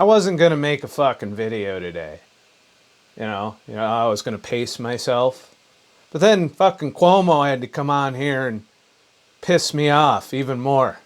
I wasn't gonna make a fucking video today. I was gonna pace myself. But then fucking Cuomo had to come on here and piss me off even more.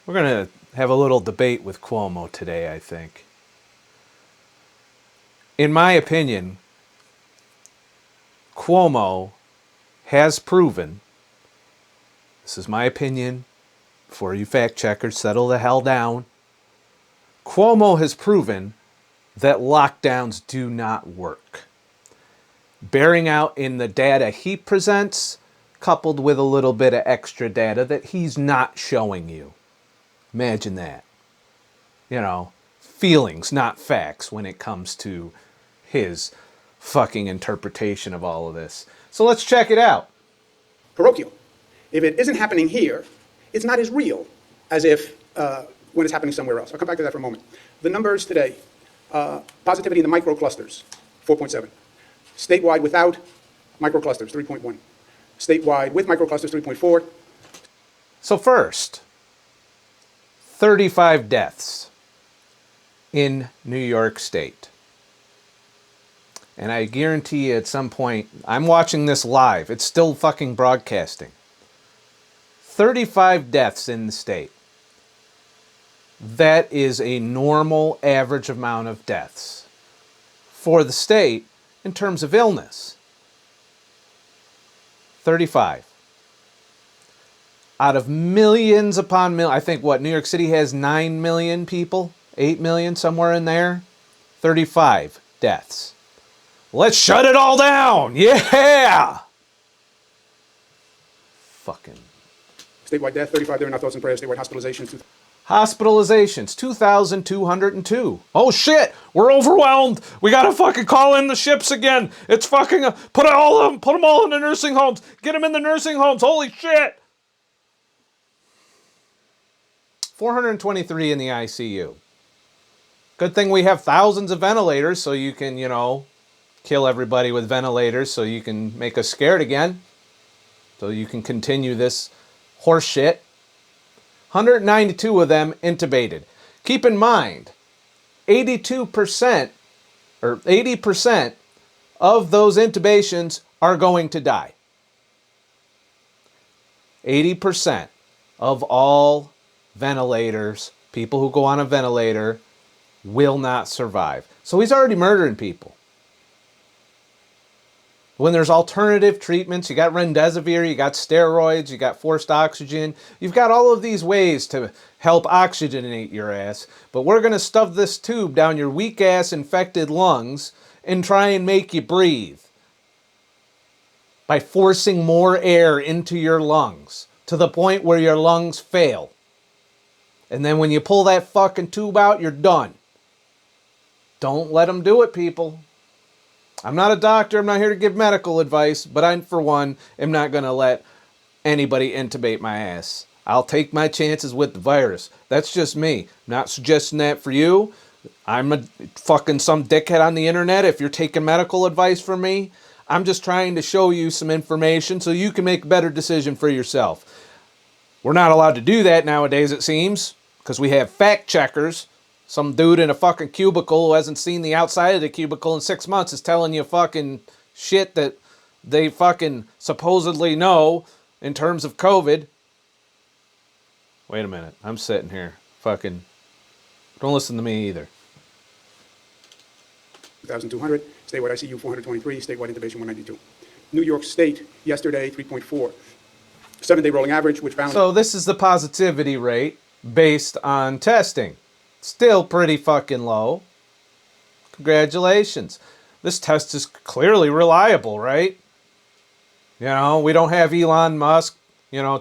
We're going to have a little debate with Cuomo today, I think. In my opinion, Cuomo has proven, this is my opinion, before you fact checkers settle the hell down, Cuomo has proven that lockdowns do not work. Bearing out in the data he presents, coupled with a little bit of extra data that he's not showing you. Imagine that. Feelings, not facts, when it comes to his fucking interpretation of all of this. So let's check it out. Parochial. If it isn't happening here, it's not as real as if when it's happening somewhere else. I'll come back to that for a moment. The numbers today, positivity in the microclusters, 4.7. Statewide without microclusters, 3.1. Statewide with microclusters, 3.4. So first, 35 deaths in New York State. And I guarantee you at some point, I'm watching this live, it's still fucking broadcasting. 35 deaths in the state. That is a normal average amount of deaths for the state in terms of illness. 35. Out of millions upon millions, I think New York City has 9 million people, 8 million, somewhere in there. 35 deaths. Let's shut it all down. Yeah. Fucking. Statewide death, 35 there, not thoughts and prayers. Statewide hospitalizations, Hospitalizations, 2,202. Oh shit, we're overwhelmed. We gotta fucking call in the ships again. It's fucking, put them all in the nursing homes. Get them in the nursing homes, holy shit. 423 in the ICU. Good thing we have thousands of ventilators so you can, kill everybody with ventilators so you can make us scared again. So you can continue this horse shit. 192 of them intubated. Keep in mind, 82% or 80% of those intubations are going to die. 80% of all ventilators, people who go on a ventilator, will not survive. So he's already murdering people. When there's alternative treatments, you got remdesivir, you got steroids, you got forced oxygen. You've got all of these ways to help oxygenate your ass. But we're going to stuff this tube down your weak ass infected lungs and try and make you breathe by forcing more air into your lungs to the point where your lungs fail. And then when you pull that fucking tube out, you're done. Don't let them do it, people. I'm not a doctor. I'm not here to give medical advice, but I, for one, am not going to let anybody intubate my ass. I'll take my chances with the virus. That's just me. I'm not suggesting that for you. I'm a fucking some dickhead on the internet. If you're taking medical advice from me, I'm just trying to show you some information so you can make a better decision for yourself. We're not allowed to do that nowadays, it seems, because we have fact checkers. Some dude in a fucking cubicle who hasn't seen the outside of the cubicle in 6 months is telling you fucking shit that they fucking supposedly know in terms of COVID. Wait a minute. I'm sitting here. Fucking. Don't listen to me either. 2,200. Statewide ICU, 423. Statewide intubation, 192. New York State, yesterday, 3.4. 7-day rolling average, which found... So this is the positivity rate based on testing. Still pretty fucking low. Congratulations. This test is clearly reliable, right? We don't have Elon Musk,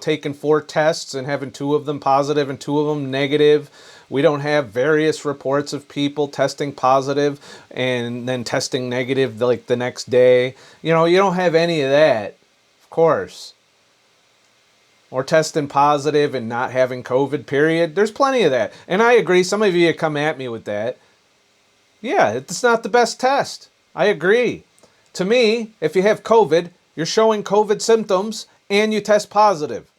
taking 4 tests and having 2 of them positive and 2 of them negative. We don't have various reports of people testing positive and then testing negative like the next day. You know, you don't have any of that, of course. Or testing positive and not having COVID, period. There's plenty of that. And I agree, some of you come at me with that. Yeah, it's not the best test. I agree. To me, if you have COVID, you're showing COVID symptoms and you test positive.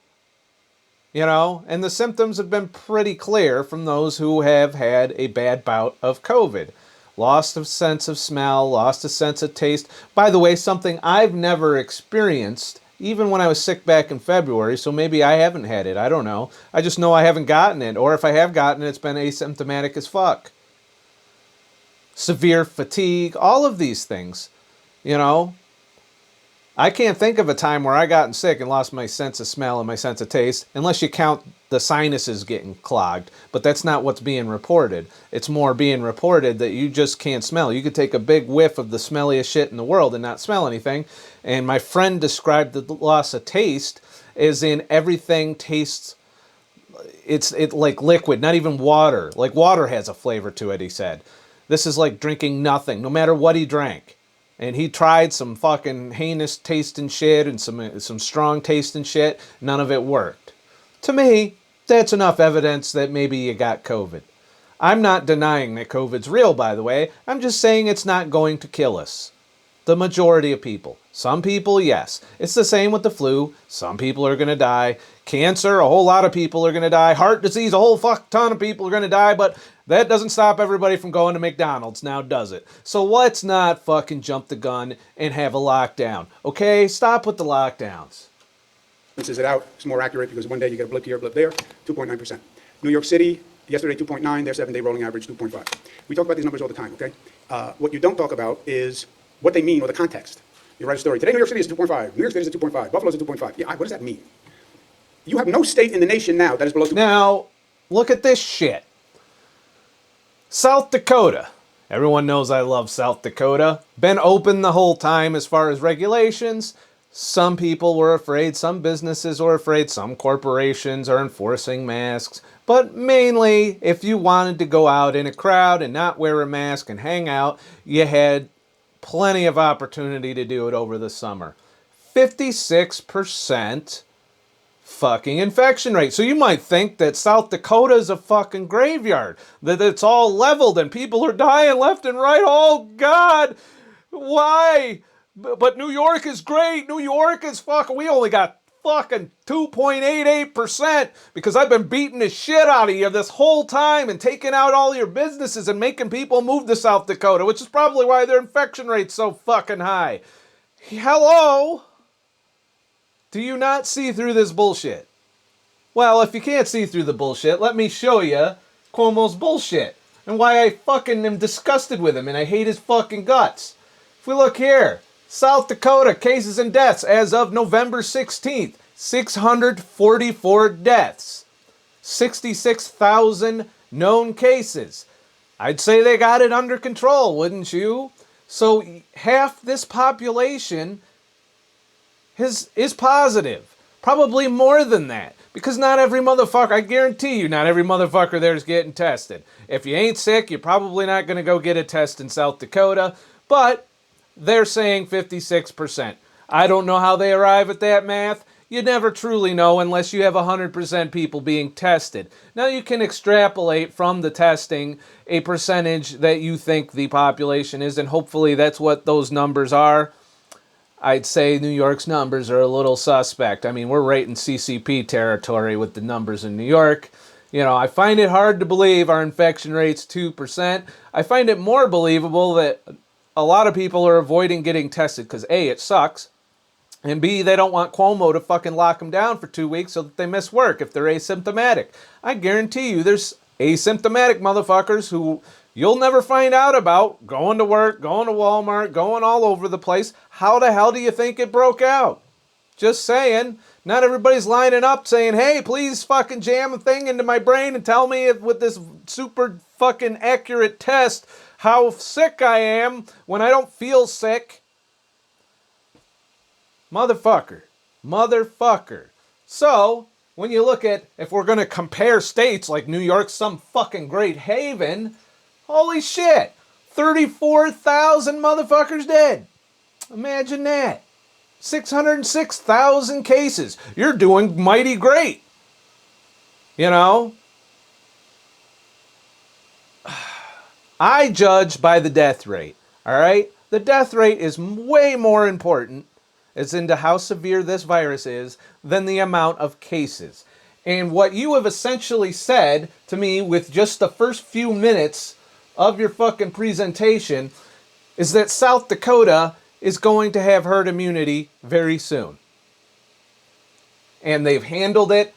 You know, and the symptoms have been pretty clear from those who have had a bad bout of COVID. Lost of sense of smell, lost of sense of taste. By the way, something I've never experienced, even when I was sick back in February, so maybe I haven't had it. I don't know. I just know I haven't gotten it. Or if I have gotten it, it's been asymptomatic as fuck. Severe fatigue, all of these things, you know. I can't think of a time where I gotten sick and lost my sense of smell and my sense of taste, unless you count the sinuses getting clogged. But that's not what's being reported. It's more being reported that you just can't smell. You could take a big whiff of the smelliest shit in the world and not smell anything. And my friend described the loss of taste as in everything tastes, it's like liquid, not even water. Like water has a flavor to it, he said. This is like drinking nothing, no matter what he drank. And he tried some fucking heinous tasting shit and some strong tasting shit. None of it worked. To me, that's enough evidence that maybe you got COVID. I'm not denying that COVID's real, by the way. I'm just saying it's not going to kill us. The majority of people. Some people, yes. It's the same with the flu. Some people are going to die. Cancer, a whole lot of people are going to die. Heart disease, a whole fuck ton of people are going to die. But that doesn't stop everybody from going to McDonald's, now does it? So let's not fucking jump the gun and have a lockdown. Okay? Stop with the lockdowns. This is it out. It's more accurate because one day you get a blip here, a blip there, 2.9%. New York City, yesterday 2.9, their 7-day rolling average 2.5. We talk about these numbers all the time, okay? What you don't talk about is what they mean or the context. You write a story. Today, New York City is 2.5. New York State is at 2.5. Buffalo's at 2.5. Yeah, what does that mean? You have no state in the nation now that is below 2.5. Now, look at this shit. South Dakota. Everyone knows I love South Dakota. Been open the whole time as far as regulations. Some people were afraid, some businesses were afraid, some corporations are enforcing masks. But mainly, if you wanted to go out in a crowd and not wear a mask and hang out, you had plenty of opportunity to do it over the summer. 56% fucking infection rate. So you might think that South Dakota is a fucking graveyard, that it's all leveled and people are dying left and right. Oh God, why? But New York is great. New York is fucking, we only got fucking 2.88% because I've been beating the shit out of you this whole time and taking out all your businesses and making people move to South Dakota, which is probably why their infection rate's so fucking high. Hello? Do you not see through this bullshit? Well, if you can't see through the bullshit, let me show you Cuomo's bullshit and why I fucking am disgusted with him and I hate his fucking guts. If we look here, South Dakota cases and deaths as of November 16th, 644 deaths, 66,000 known cases. I'd say they got it under control, wouldn't you? So half this population is positive. Probably more than that. Because not every motherfucker, I guarantee you, not every motherfucker there is getting tested. If you ain't sick, you're probably not going to go get a test in South Dakota. But they're saying 56%. I don't know how they arrive at that math. You never truly know unless you have 100% people being tested. Now you can extrapolate from the testing a percentage that you think the population is, and hopefully that's what those numbers are. I'd say New York's numbers are a little suspect. I mean, we're right in CCP territory with the numbers in New York. You know, I find it hard to believe our infection rate's 2%. I find it more believable that a lot of people are avoiding getting tested because A, it sucks, and B, they don't want Cuomo to fucking lock them down for 2 weeks so that they miss work if they're asymptomatic. I guarantee you there's asymptomatic motherfuckers who you'll never find out about going to work, going to Walmart, going all over the place. How the hell do you think it broke out? Just saying. Not everybody's lining up saying, hey, please fucking jam a thing into my brain and tell me if with this super fucking accurate test how sick I am when I don't feel sick. Motherfucker. So, when you look at, if we're going to compare states like New York, some fucking great haven, holy shit, 34,000 motherfuckers dead. Imagine that. 606,000 cases. You're doing mighty great. You know? I judge by the death rate. All right? The death rate is way more important, as into how severe this virus is, than the amount of cases. And what you have essentially said to me with just the first few minutes of your fucking presentation is that South Dakota is going to have herd immunity very soon. And they've handled it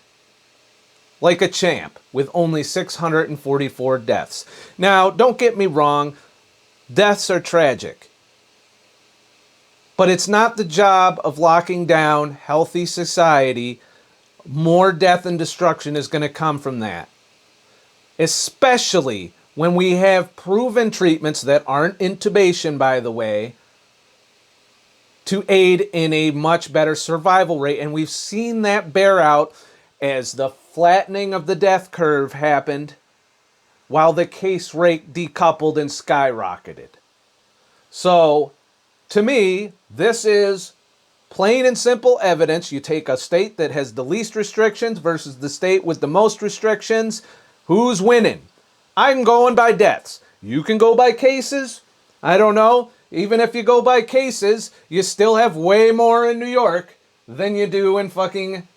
like a champ with only 644 deaths. Now, don't get me wrong, deaths are tragic. But it's not the job of locking down healthy society. More death and destruction is going to come from that. Especially when we have proven treatments that aren't intubation, by the way, to aid in a much better survival rate. And we've seen that bear out as the flattening of the death curve happened while the case rate decoupled and skyrocketed. So, to me, this is plain and simple evidence. You take a state that has the least restrictions versus the state with the most restrictions. Who's winning? I'm going by deaths. You can go by cases. I don't know. Even if you go by cases, you still have way more in New York than you do in fucking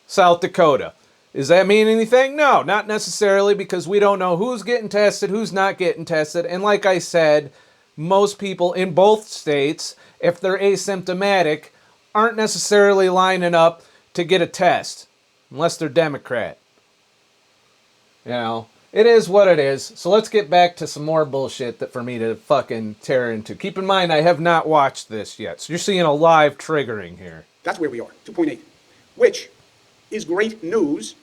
South Dakota. Does that mean anything? No, not necessarily, because we don't know who's getting tested, who's not getting tested. And like I said, most people in both states, if they're asymptomatic, aren't necessarily lining up to get a test, unless they're Democrat. You know, it is what it is. So let's get back to some more bullshit that for me to fucking tear into. Keep in mind, I have not watched this yet. So you're seeing a live triggering here. That's where we are, 2.8, which is great news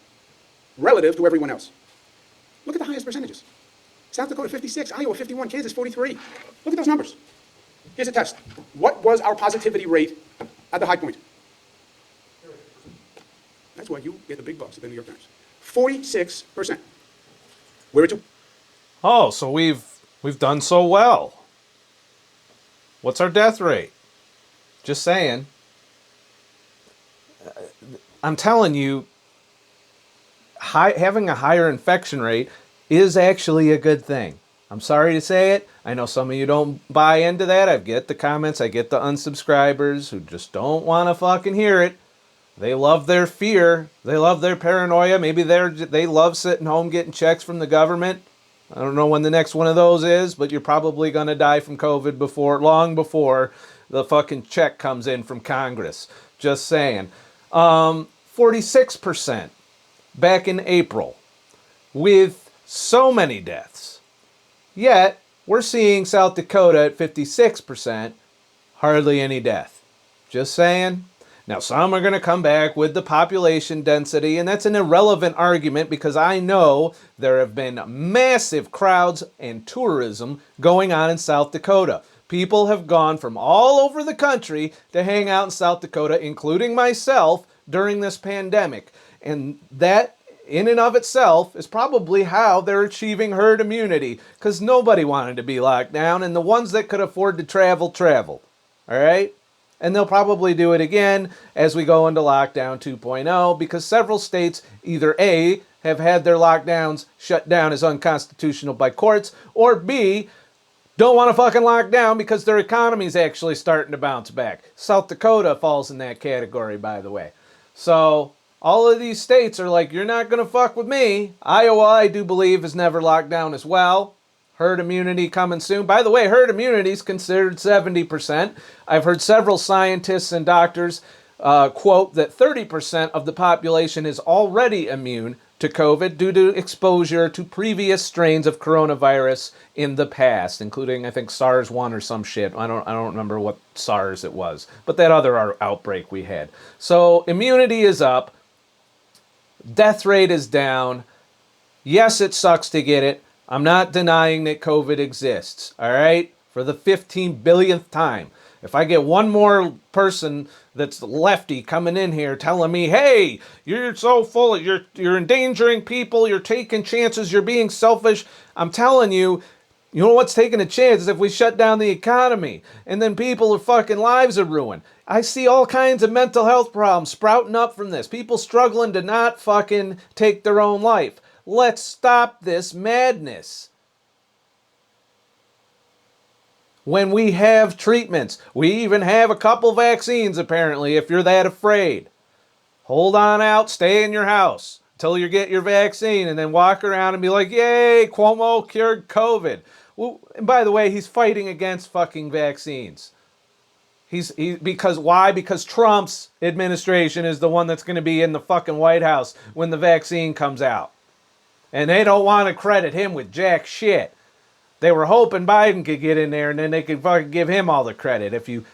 relative to everyone else. Look at the highest percentages. South Dakota, 56, Iowa, 51, Kansas, 43. Look at those numbers. Here's a test. What was our positivity rate at the high point? That's why you get the big bucks at the New York Times. 46%. We're at 2. Oh, so we've done so well. What's our death rate? Just saying. I'm telling you, having a higher infection rate is actually a good thing. I'm sorry to say it. I know some of you don't buy into that. I get the comments. I get the unsubscribers who just don't want to fucking hear it. They love their fear. They love their paranoia. Maybe they love sitting home getting checks from the government. I don't know when the next one of those is, but you're probably going to die from COVID long before the fucking check comes in from Congress. Just saying. 46% back in April with so many deaths. Yet, we're seeing South Dakota at 56%, hardly any death. Just saying. Now, some are going to come back with the population density, and that's an irrelevant argument because I know there have been massive crowds and tourism going on in South Dakota. People have gone from all over the country to hang out in South Dakota, including myself, during this pandemic. And that, in and of itself, is probably how they're achieving herd immunity, because nobody wanted to be locked down, and the ones that could afford to travel, traveled. All right? And they'll probably do it again as we go into lockdown 2.0, because several states either A, have had their lockdowns shut down as unconstitutional by courts, or B, don't want to fucking lock down because their economy's actually starting to bounce back. South Dakota falls in that category, by the way. So all of these states are like, you're not going to fuck with me. Iowa, I do believe, is never locked down as well. Herd immunity coming soon. By the way, herd immunity is considered 70%. I've heard several scientists and doctors quote that 30% of the population is already immune to COVID due to exposure to previous strains of coronavirus in the past, including, I think, SARS-1 or some shit. I don't remember what SARS it was, but that other outbreak we had. So immunity is up. Death rate is down. Yes, it sucks to get it. I'm not denying that COVID exists, all right? For the 15 billionth time. If I get one more person that's lefty coming in here telling me, hey, you're so full of, you're endangering people, you're taking chances, you're being selfish, I'm telling you, you know what's taking a chance is if we shut down the economy and then people's fucking lives are ruined. I see all kinds of mental health problems sprouting up from this. People struggling to not fucking take their own life. Let's stop this madness. When we have treatments, we even have a couple vaccines apparently if you're that afraid. Hold on out, stay in your house until you get your vaccine and then walk around and be like, yay, Cuomo cured COVID. Well, and by the way, he's fighting against fucking vaccines. Because why? Because Trump's administration is the one that's going to be in the fucking White House when the vaccine comes out. And they don't want to credit him with jack shit. They were hoping Biden could get in there and then they could fucking give him all the credit if you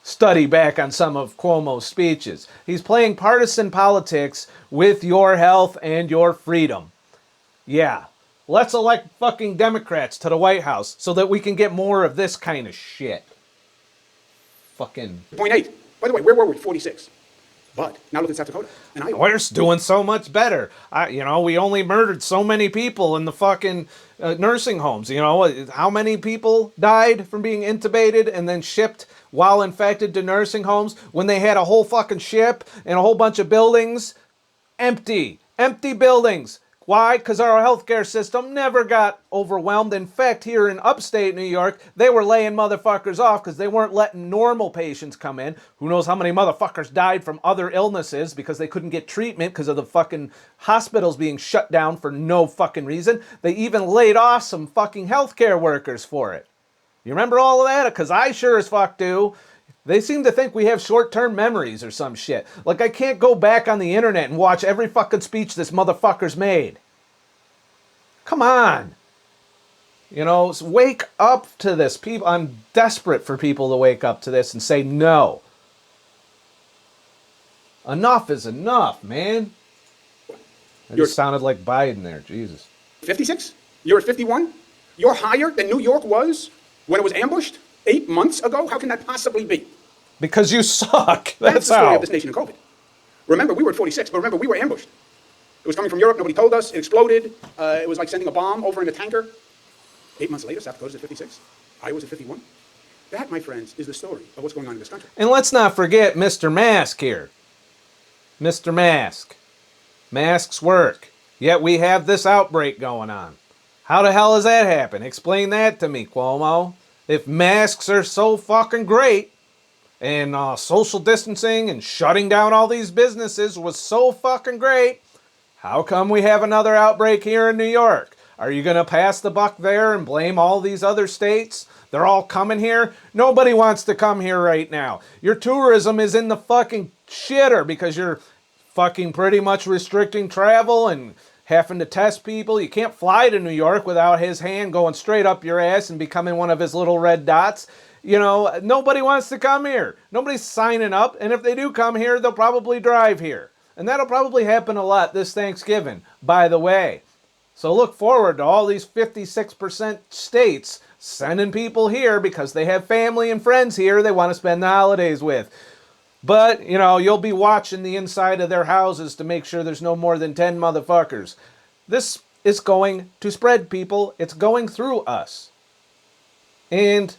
study back on some of Cuomo's speeches. He's playing partisan politics with your health and your freedom. Yeah. Let's elect fucking Democrats to the White House so that we can get more of this kind of shit. Fucking... 0.8. By the way, where were we? 46. But now look at South Dakota and Iowa. We're doing so much better. We only murdered so many people in the fucking nursing homes. You know, how many people died from being intubated and then shipped while infected to nursing homes when they had a whole fucking ship and a whole bunch of buildings empty. Empty buildings. Why? Because our healthcare system never got overwhelmed. In fact, here in upstate New York, they were laying motherfuckers off because they weren't letting normal patients come in. Who knows how many motherfuckers died from other illnesses because they couldn't get treatment because of the fucking hospitals being shut down for no fucking reason. They even laid off some fucking healthcare workers for it. You remember all of that? Because I sure as fuck do. They seem to think we have short-term memories or some shit. Like I can't go back on the internet and watch every fucking speech this motherfucker's made. Come on. You know, wake up to this. People, I'm desperate for people to wake up to this and say no. Enough is enough, man. It just sounded like Biden there. Jesus. 56? You're at 51? You're higher than New York was when it was ambushed 8 months ago? How can that possibly be? Because you suck. That's the story how. of this nation in COVID. Remember, we were at 46, but remember, we were ambushed. It was coming from Europe. Nobody told us. It exploded. It was like sending a bomb over in a tanker. 8 months later, South Dakota's at 56. Iowa's at 51. That, my friends, is the story of what's going on in this country. And let's not forget Mr. Mask here. Mr. Mask. Masks work. Yet we have this outbreak going on. How the hell does that happen? Explain that to me, Cuomo. If masks are so fucking great, and social distancing and shutting down all these businesses was so fucking great, how come we have another outbreak here in New York? Are you going to pass the buck there and blame all these other states? They're all coming here? Nobody wants to come here right now. Your tourism is in the fucking shitter because you're fucking pretty much restricting travel and having to test people. You can't fly to New York without his hand going straight up your ass and becoming one of his little red dots. You know, nobody wants to come here. Nobody's signing up. And if they do come here, they'll probably drive here. And that'll probably happen a lot this Thanksgiving, by the way. So look forward to all these 56% states sending people here because they have family and friends here they want to spend the holidays with. But, you know, you'll be watching the inside of their houses to make sure there's no more than 10 motherfuckers. This is going to spread, people. It's going through us. And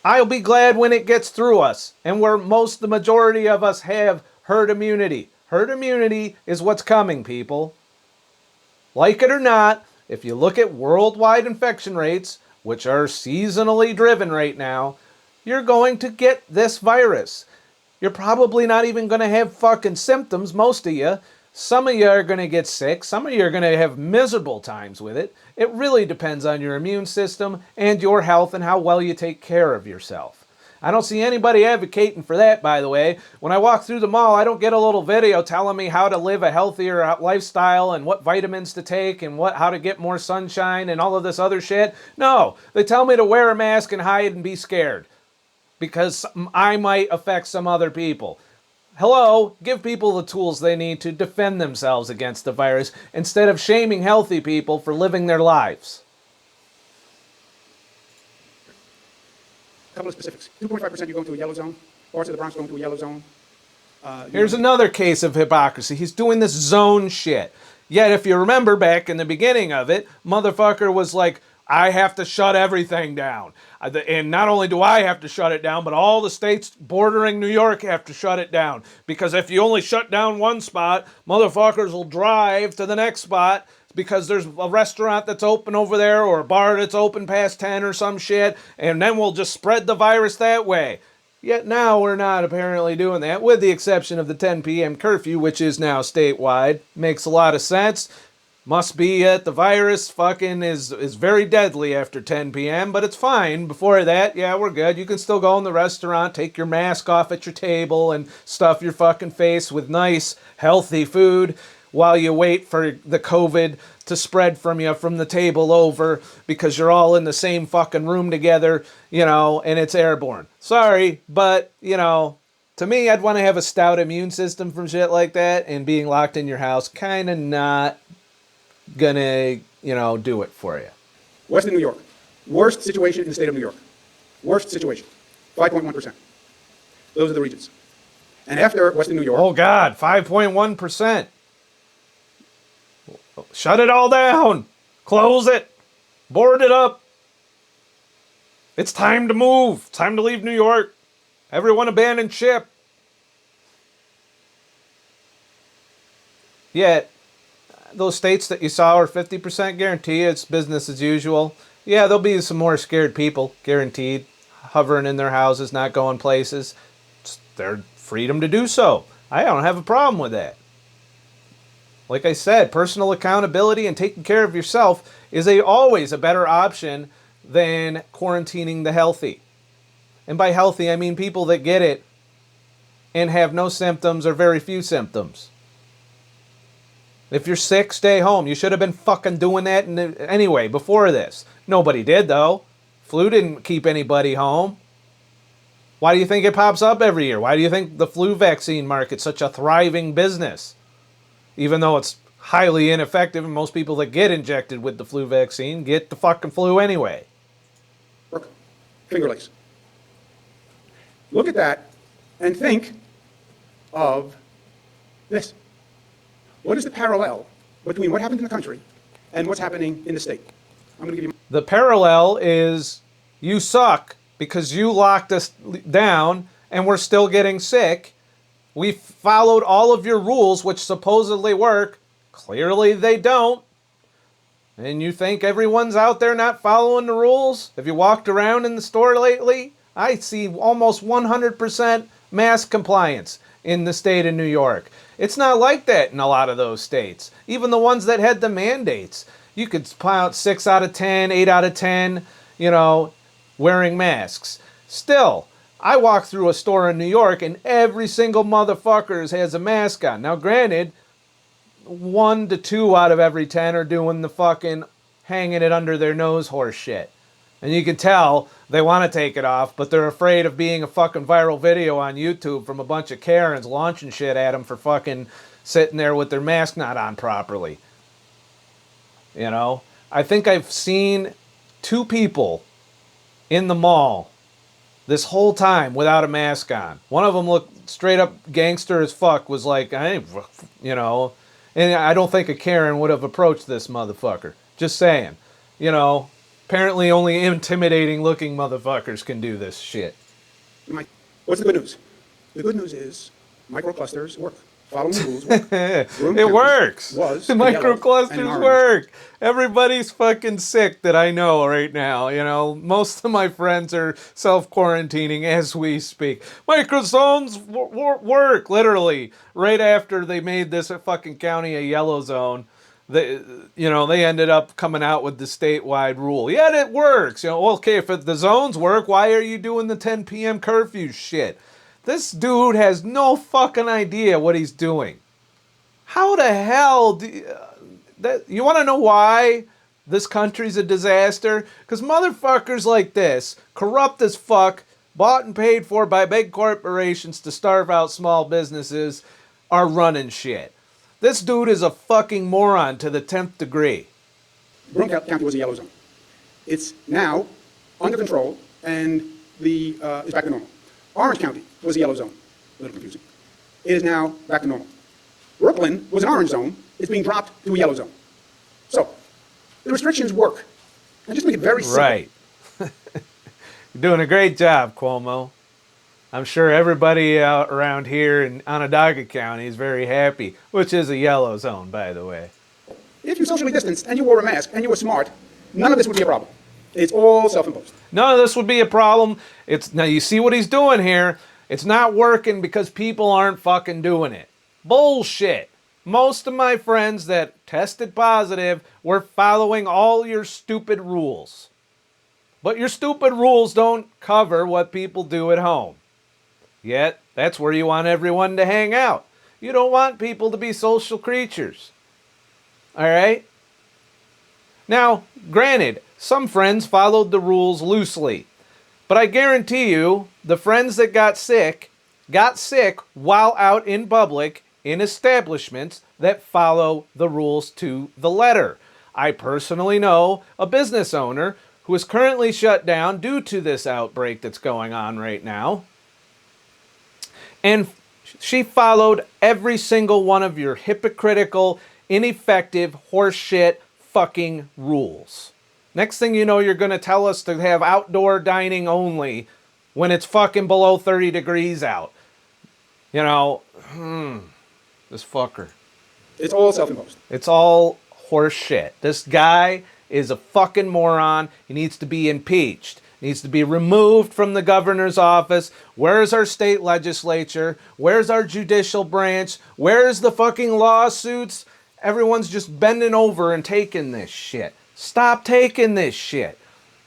I'll be glad when it gets through us and where the majority of us have herd immunity. Herd immunity is what's coming, people. Like it or not, if you look at worldwide infection rates, which are seasonally driven right now, you're going to get this virus. You're probably not even going to have fucking symptoms, most of you. Some of you are going to get sick. Some of you are going to have miserable times with it. It really depends on your immune system and your health and how well you take care of yourself. I don't see anybody advocating for that, by the way. When I walk through the mall, I don't get a little video telling me how to live a healthier lifestyle and what vitamins to take and how to get more sunshine and all of this other shit. No, they tell me to wear a mask and hide and be scared because I might affect some other people. Hello, give people the tools they need to defend themselves against the virus instead of shaming healthy people for living their lives. A couple of specifics. 2.5% you go into a yellow zone. Parts of the Bronx go into a yellow zone. Here's another case of hypocrisy. He's doing this zone shit. Yet, if you remember back in the beginning of it, motherfucker was like, I have to shut everything down. And not only do I have to shut it down, but all the states bordering New York have to shut it down. Because if you only shut down one spot, motherfuckers will drive to the next spot because there's a restaurant that's open over there or a bar that's open past 10 or some shit. And then we'll just spread the virus that way. Yet now we're not apparently doing that, with the exception of the 10 p.m. curfew, which is now statewide. Makes a lot of sense. Must be the virus fucking is very deadly after 10 p.m., but it's fine. Before that, yeah, we're good. You can still go in the restaurant, take your mask off at your table, and stuff your fucking face with nice, healthy food while you wait for the COVID to spread from you from the table over because you're all in the same fucking room together, and it's airborne. Sorry, but, to me, I'd want to have a stout immune system from shit like that, and being locked in your house kind of not gonna, do it for you. Western New York. Worst situation in the state of New York. Worst situation. 5.1%. Those are the regions. And after Western New York... Oh, God, 5.1%. Shut it all down. Close it. Board it up. It's time to move. It's time to leave New York. Everyone abandon ship. Yet, those states that you saw are 50% guarantee it's business as usual. Yeah, there'll be some more scared people, guaranteed, hovering in their houses, not going places. It's their freedom to do so. I don't have a problem with that. Like I said, personal accountability and taking care of yourself is always a better option than quarantining the healthy. And by healthy, I mean people that get it and have no symptoms or very few symptoms. If you're sick, stay home. You should have been fucking doing that anyway before this. Nobody did, though. Flu didn't keep anybody home. Why do you think it pops up every year? Why do you think the flu vaccine market's such a thriving business? Even though it's highly ineffective and most people that get injected with the flu vaccine get the fucking flu anyway. Finger Lakes. Look at that and think of this. What is the parallel between what happened in the country and what's happening in the state? I'm going to give you... The parallel is you suck because you locked us down and we're still getting sick. We followed all of your rules, which supposedly work. Clearly they don't. And you think everyone's out there not following the rules? Have you walked around in the store lately? I see almost 100% mask compliance in the state of New York. It's not like that in a lot of those states. Even the ones that had the mandates. You could count 6 out of 10, 8 out of 10, wearing masks. Still, I walk through a store in New York and every single motherfucker has a mask on. Now, granted, 1 to 2 out of every 10 are doing the fucking hanging it under their nose horse shit. And you can tell they want to take it off, but they're afraid of being a fucking viral video on YouTube from a bunch of Karens launching shit at them for fucking sitting there with their mask not on properly. I think I've seen 2 people in the mall this whole time without a mask on. One of them looked straight up gangster as fuck, was like, and I don't think a Karen would have approached this motherfucker. Just saying. Apparently only intimidating looking motherfuckers can do this shit. What's the good news? The good news is microclusters work. Following the rules work. It works. The microclusters work. Everybody's fucking sick that I know right now. Most of my friends are self-quarantining as we speak. Microzones work, literally. Right after they made this fucking county a yellow zone, they ended up coming out with the statewide rule. Yeah, it works. Okay, if the zones work, why are you doing the 10 p.m. curfew shit? This dude has no fucking idea what he's doing. How the hell you want to know why this country's a disaster? Because motherfuckers like this, corrupt as fuck, bought and paid for by big corporations to starve out small businesses, are running shit. This dude is a fucking moron to the 10th degree. Broome County was a yellow zone. It's now under control, and is back to normal. Orange County was a yellow zone. A little confusing. It is now back to normal. Brooklyn was an orange zone. It's being dropped to a yellow zone. So, the restrictions work. And just make it very simple. Right. You're doing a great job, Cuomo. I'm sure everybody out around here in Onondaga County is very happy, which is a yellow zone, by the way. If you socially distanced and you wore a mask and you were smart, none of this would be a problem. It's all self-imposed. None of this would be a problem. Now you see what he's doing here. It's not working because people aren't fucking doing it. Bullshit. Most of my friends that tested positive were following all your stupid rules. But your stupid rules don't cover what people do at home. Yet, that's where you want everyone to hang out. You don't want people to be social creatures. Alright? Now, granted, some friends followed the rules loosely. But I guarantee you, the friends that got sick while out in public in establishments that follow the rules to the letter. I personally know a business owner who is currently shut down due to this outbreak that's going on right now. And she followed every single one of your hypocritical, ineffective, horseshit fucking rules. Next thing you know, you're going to tell us to have outdoor dining only when it's fucking below 30 degrees out. You know, this fucker. It's all self-imposed. It's all horseshit. This guy is a fucking moron. He needs to be impeached. Needs to be removed from the governor's office. Where's our state legislature? Where's our judicial branch? Where's the fucking lawsuits? Everyone's just bending over and taking this shit. Stop taking this shit.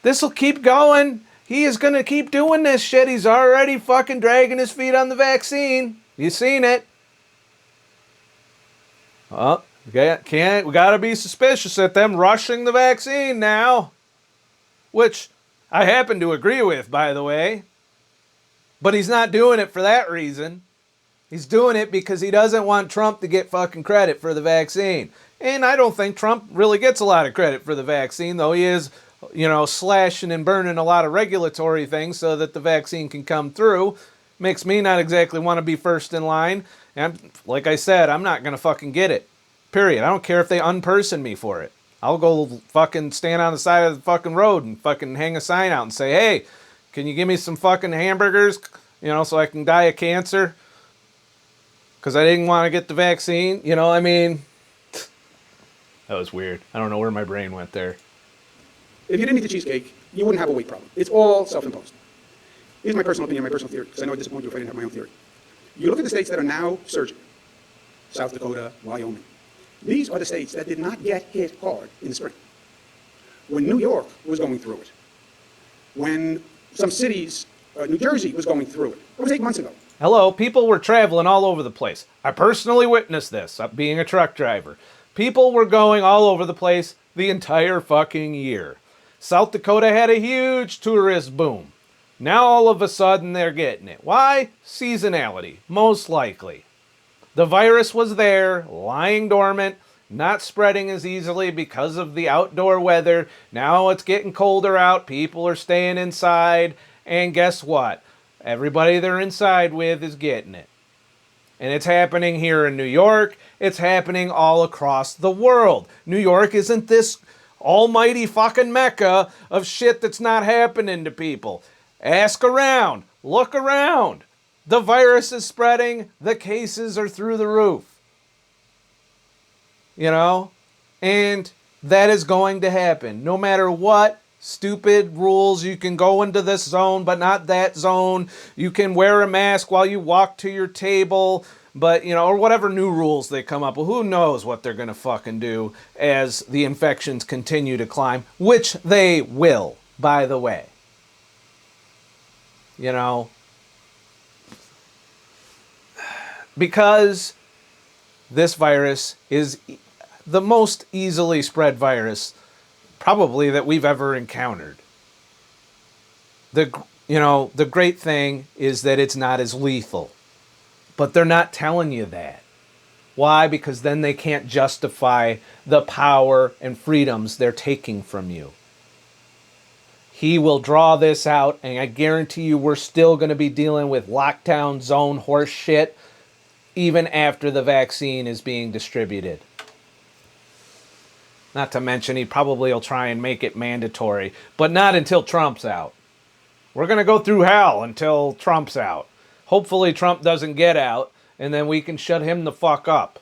This'll keep going. He is going to keep doing this shit. He's already fucking dragging his feet on the vaccine. You seen it. Oh, we gotta be suspicious at them rushing the vaccine now. Which I happen to agree with, by the way. But he's not doing it for that reason. He's doing it because he doesn't want Trump to get fucking credit for the vaccine. And I don't think Trump really gets a lot of credit for the vaccine, though he is, slashing and burning a lot of regulatory things so that the vaccine can come through. Makes me not exactly want to be first in line. And like I said, I'm not going to fucking get it. Period. I don't care if they unperson me for it. I'll go fucking stand on the side of the fucking road and fucking hang a sign out and say, hey, can you give me some fucking hamburgers, so I can die of cancer? Because I didn't want to get the vaccine. That was weird. I don't know where my brain went there. If you didn't eat the cheesecake, you wouldn't have a weight problem. It's all self-imposed. Here's my personal opinion, my personal theory, because I know I'd disappoint you if I didn't have my own theory. You look at the states that are now surging. South Dakota, Wyoming. These are the states that did not get hit hard in the spring. When New York was going through it, when some cities, New Jersey was going through it. It was 8 months ago. Hello, people were traveling all over the place. I personally witnessed this, being a truck driver. People were going all over the place the entire fucking year. South Dakota had a huge tourist boom. Now all of a sudden they're getting it. Why? Seasonality, most likely. The virus was there, lying dormant, not spreading as easily because of the outdoor weather. Now it's getting colder out, people are staying inside, and guess what? Everybody they're inside with is getting it. And it's happening here in New York. It's happening all across the world. New York isn't this almighty fucking mecca of shit that's not happening to people. Ask around. Look around. The virus is spreading. The cases are through the roof. And that is going to happen. No matter what stupid rules, you can go into this zone, but not that zone. You can wear a mask while you walk to your table, but, or whatever new rules they come up with. Who knows what they're going to fucking do as the infections continue to climb, which they will, by the way. Because this virus is the most easily spread virus probably that we've ever encountered. The great thing is that it's not as lethal. But they're not telling you that. Why? Because then they can't justify the power and freedoms they're taking from you. He will draw this out, and I guarantee you we're still going to be dealing with lockdown zone horse shit even after the vaccine is being distributed. Not to mention he probably will try and make it mandatory, but not until Trump's out. We're going to go through hell until Trump's out. Hopefully Trump doesn't get out, and then we can shut him the fuck up.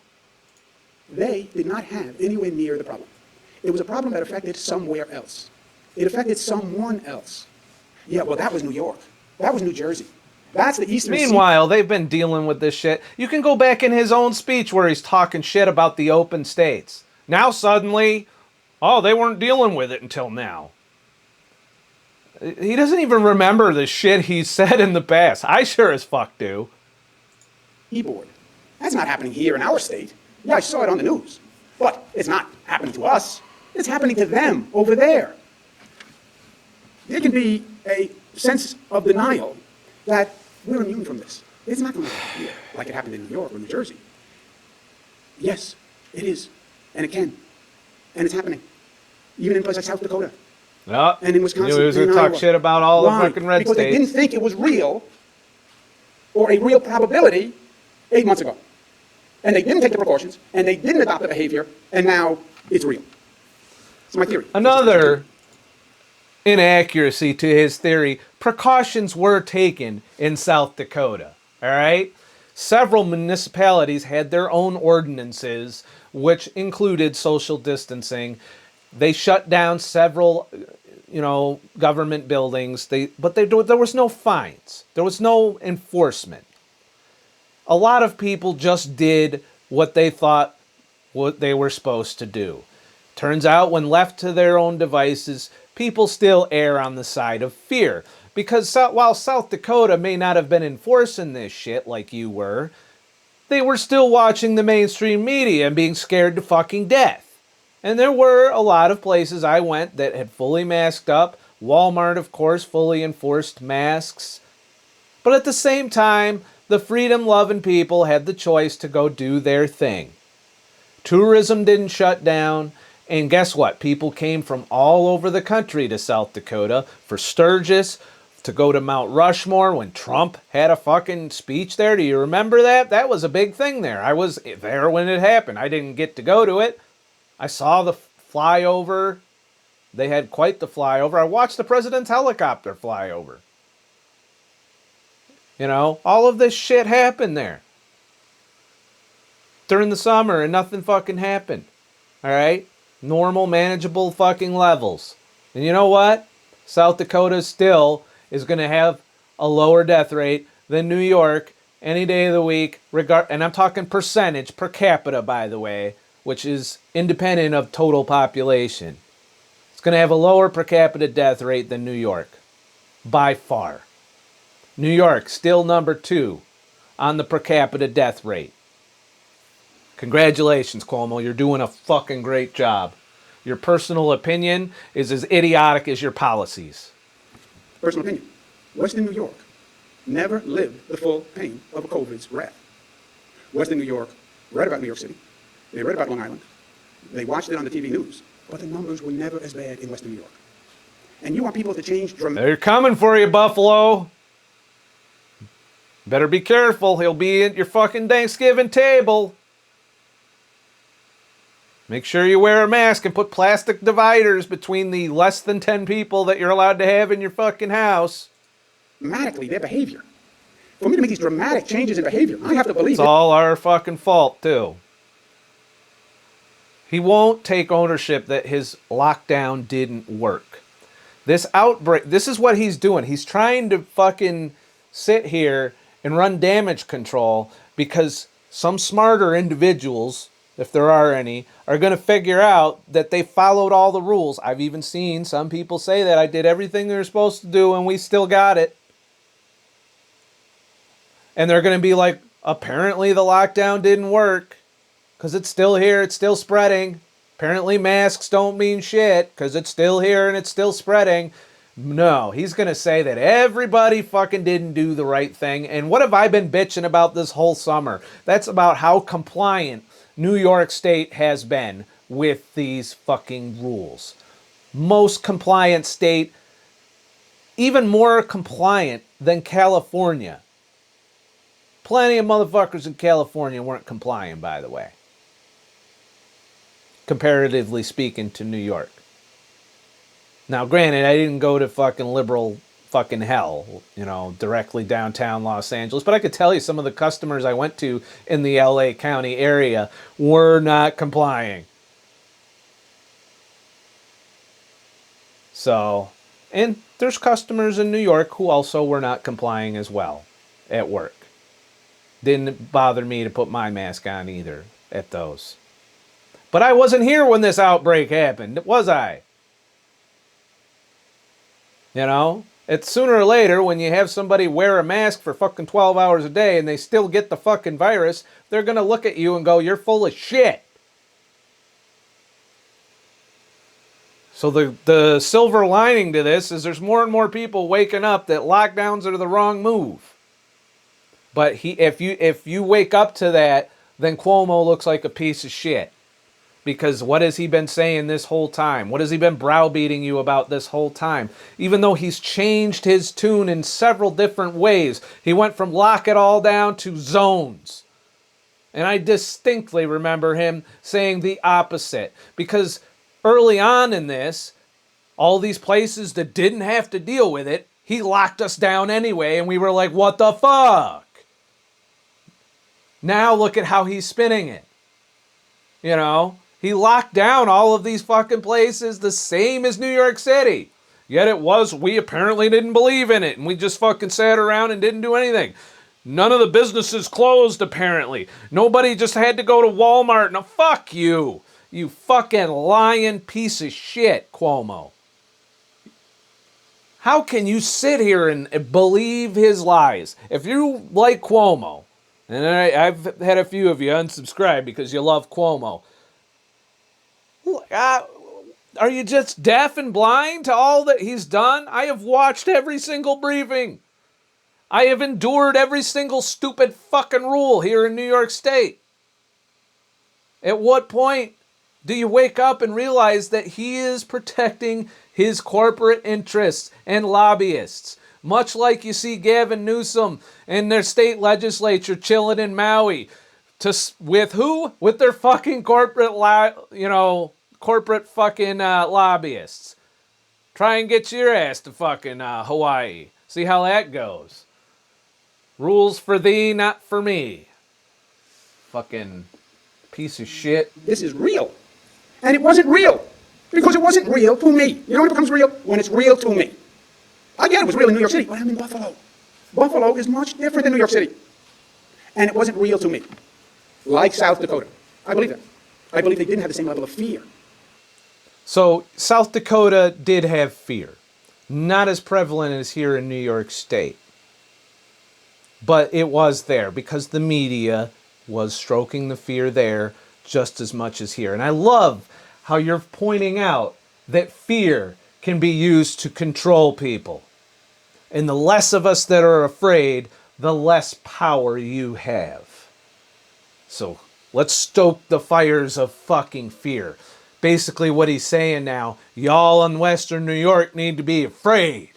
They did not have anywhere near the problem. It was a problem that affected somewhere else. It affected someone else. Yeah, well, that was New York. That was New Jersey. That's the Eastern Meanwhile, they've been dealing with this shit. You can go back in his own speech where he's talking shit about the open states. Now suddenly, oh, they weren't dealing with it until now. He doesn't even remember the shit he said in the past. I sure as fuck do. Keyboard. That's not happening here in our state. Yeah, I saw it on the news. But it's not happening to us. It's happening to them over there. There can be a sense of denial that we're immune from this. It's not going to happen here like it happened in New York or New Jersey. Yes, it is. And it can. And it's happening. Even in places like South Dakota. Oh, and in Wisconsin. He was going to talk shit about all the fucking red because states. They didn't think it was real or a real probability 8 months ago. And they didn't take the precautions, and they didn't adopt the behavior, and now it's real. It's my theory. Another inaccuracy to his theory, precautions were taken in South Dakota, all right? Several municipalities had their own ordinances, which included social distancing. They shut down several, government buildings. But there was no fines. There was no enforcement. A lot of people just did what they thought what they were supposed to do. Turns out when left to their own devices, people still err on the side of fear. Because while South Dakota may not have been enforcing this shit like you were, they were still watching the mainstream media and being scared to fucking death. And there were a lot of places I went that had fully masked up. Walmart, of course, fully enforced masks. But at the same time, the freedom-loving people had the choice to go do their thing. Tourism didn't shut down. And guess what? People came from all over the country to South Dakota for Sturgis, to go to Mount Rushmore when Trump had a fucking speech there. Do you remember that? That was a big thing there. I was there when it happened. I didn't get to go to it. I saw the flyover. They had quite the flyover. I watched the president's helicopter fly over. All of this shit happened there during the summer and nothing fucking happened. All right? Normal, manageable fucking levels. And you know what? South Dakota still is going to have a lower death rate than New York any day of the week. And I'm talking percentage per capita, by the way, which is independent of total population. It's going to have a lower per capita death rate than New York. By far. New York, still number 2 on the per capita death rate. Congratulations, Cuomo. You're doing a fucking great job. Your personal opinion is as idiotic as your policies. Personal opinion. Western New York never lived the full pain of COVID's wrath. Western New York read about New York City. They read about Long Island. They watched it on the TV news. But the numbers were never as bad in Western New York. And you want people to change dramatically. They're coming for you, Buffalo. Better be careful. He'll be at your fucking Thanksgiving table. Make sure you wear a mask and put plastic dividers between the less than 10 people that you're allowed to have in your fucking house. Dramatically, their behavior. For me to make these dramatic changes in behavior, I have to believe it's all our fucking fault, too. He won't take ownership that his lockdown didn't work. This outbreak, this is what he's doing. He's trying to fucking sit here and run damage control because some smarter individuals, if there are any, are going to figure out that they followed all the rules. I've even seen some people say that I did everything they were supposed to do and we still got it. And they're going to be like, apparently the lockdown didn't work because it's still here, it's still spreading. Apparently masks don't mean shit because it's still here and it's still spreading. No, he's going to say that everybody fucking didn't do the right thing. And what have I been bitching about this whole summer? That's about how compliant New York State has been with these fucking rules. Most compliant state even more compliant than California. Plenty of motherfuckers in California weren't complying, by the way. Comparatively speaking to New York. Now, granted, I didn't go to fucking liberal fucking hell, you know, directly downtown Los Angeles, but I could tell you some of the customers I went to in the LA County area were not complying. So, and there's customers in New York who also were not complying as well at work. Didn't bother me to put my mask on either at those. But I wasn't here when this outbreak happened, was I? You know? It's sooner or later when you have somebody wear a mask for fucking 12 hours a day and they still get the fucking virus, they're going to look at you and go, you're full of shit. So the silver lining to this is there's more and more people waking up that lockdowns are the wrong move. But if you wake up to that, then Cuomo looks like a piece of shit. Because what has he been saying this whole time? What has he been browbeating you about this whole time? Even though he's changed his tune in several different ways. He went from lock it all down to zones. And I distinctly remember him saying the opposite. Because early on in this, all these places that didn't have to deal with it, he locked us down anyway. And we were like, what the fuck? Now look at how he's spinning it. You know? He locked down all of these fucking places the same as New York City. Yet we apparently didn't believe in it. And we just fucking sat around and didn't do anything. None of the businesses closed, apparently. Nobody just had to go to Walmart. Now, fuck you. You fucking lying piece of shit, Cuomo. How can you sit here and believe his lies? If you like Cuomo, and I've had a few of you unsubscribe because you love Cuomo, are you just deaf and blind to all that he's done? I have watched every single briefing. I have endured every single stupid fucking rule here in New York State. At what point do you wake up and realize that he is protecting his corporate interests and lobbyists? Much like you see Gavin Newsom and their state legislature chilling in Maui. With who? With their fucking corporate fucking lobbyists. Try and get your ass to fucking Hawaii. See how that goes. Rules for thee, not for me. Fucking piece of shit. This is real. And it wasn't real. Because it wasn't real to me. You know when it becomes real? When it's real to me. I get it was real in New York City, but I'm in Buffalo. Buffalo is much different than New York City. And it wasn't real to me. Like South Dakota. I believe that. I believe they didn't have the same level of fear. So South Dakota did have fear. Not as prevalent as here in New York State. But it was there because the media was stroking the fear there just as much as here. And I love how you're pointing out that fear can be used to control people. And the less of us that are afraid, the less power you have. So let's stoke the fires of fucking fear. Basically what he's saying now, y'all in Western New York need to be afraid.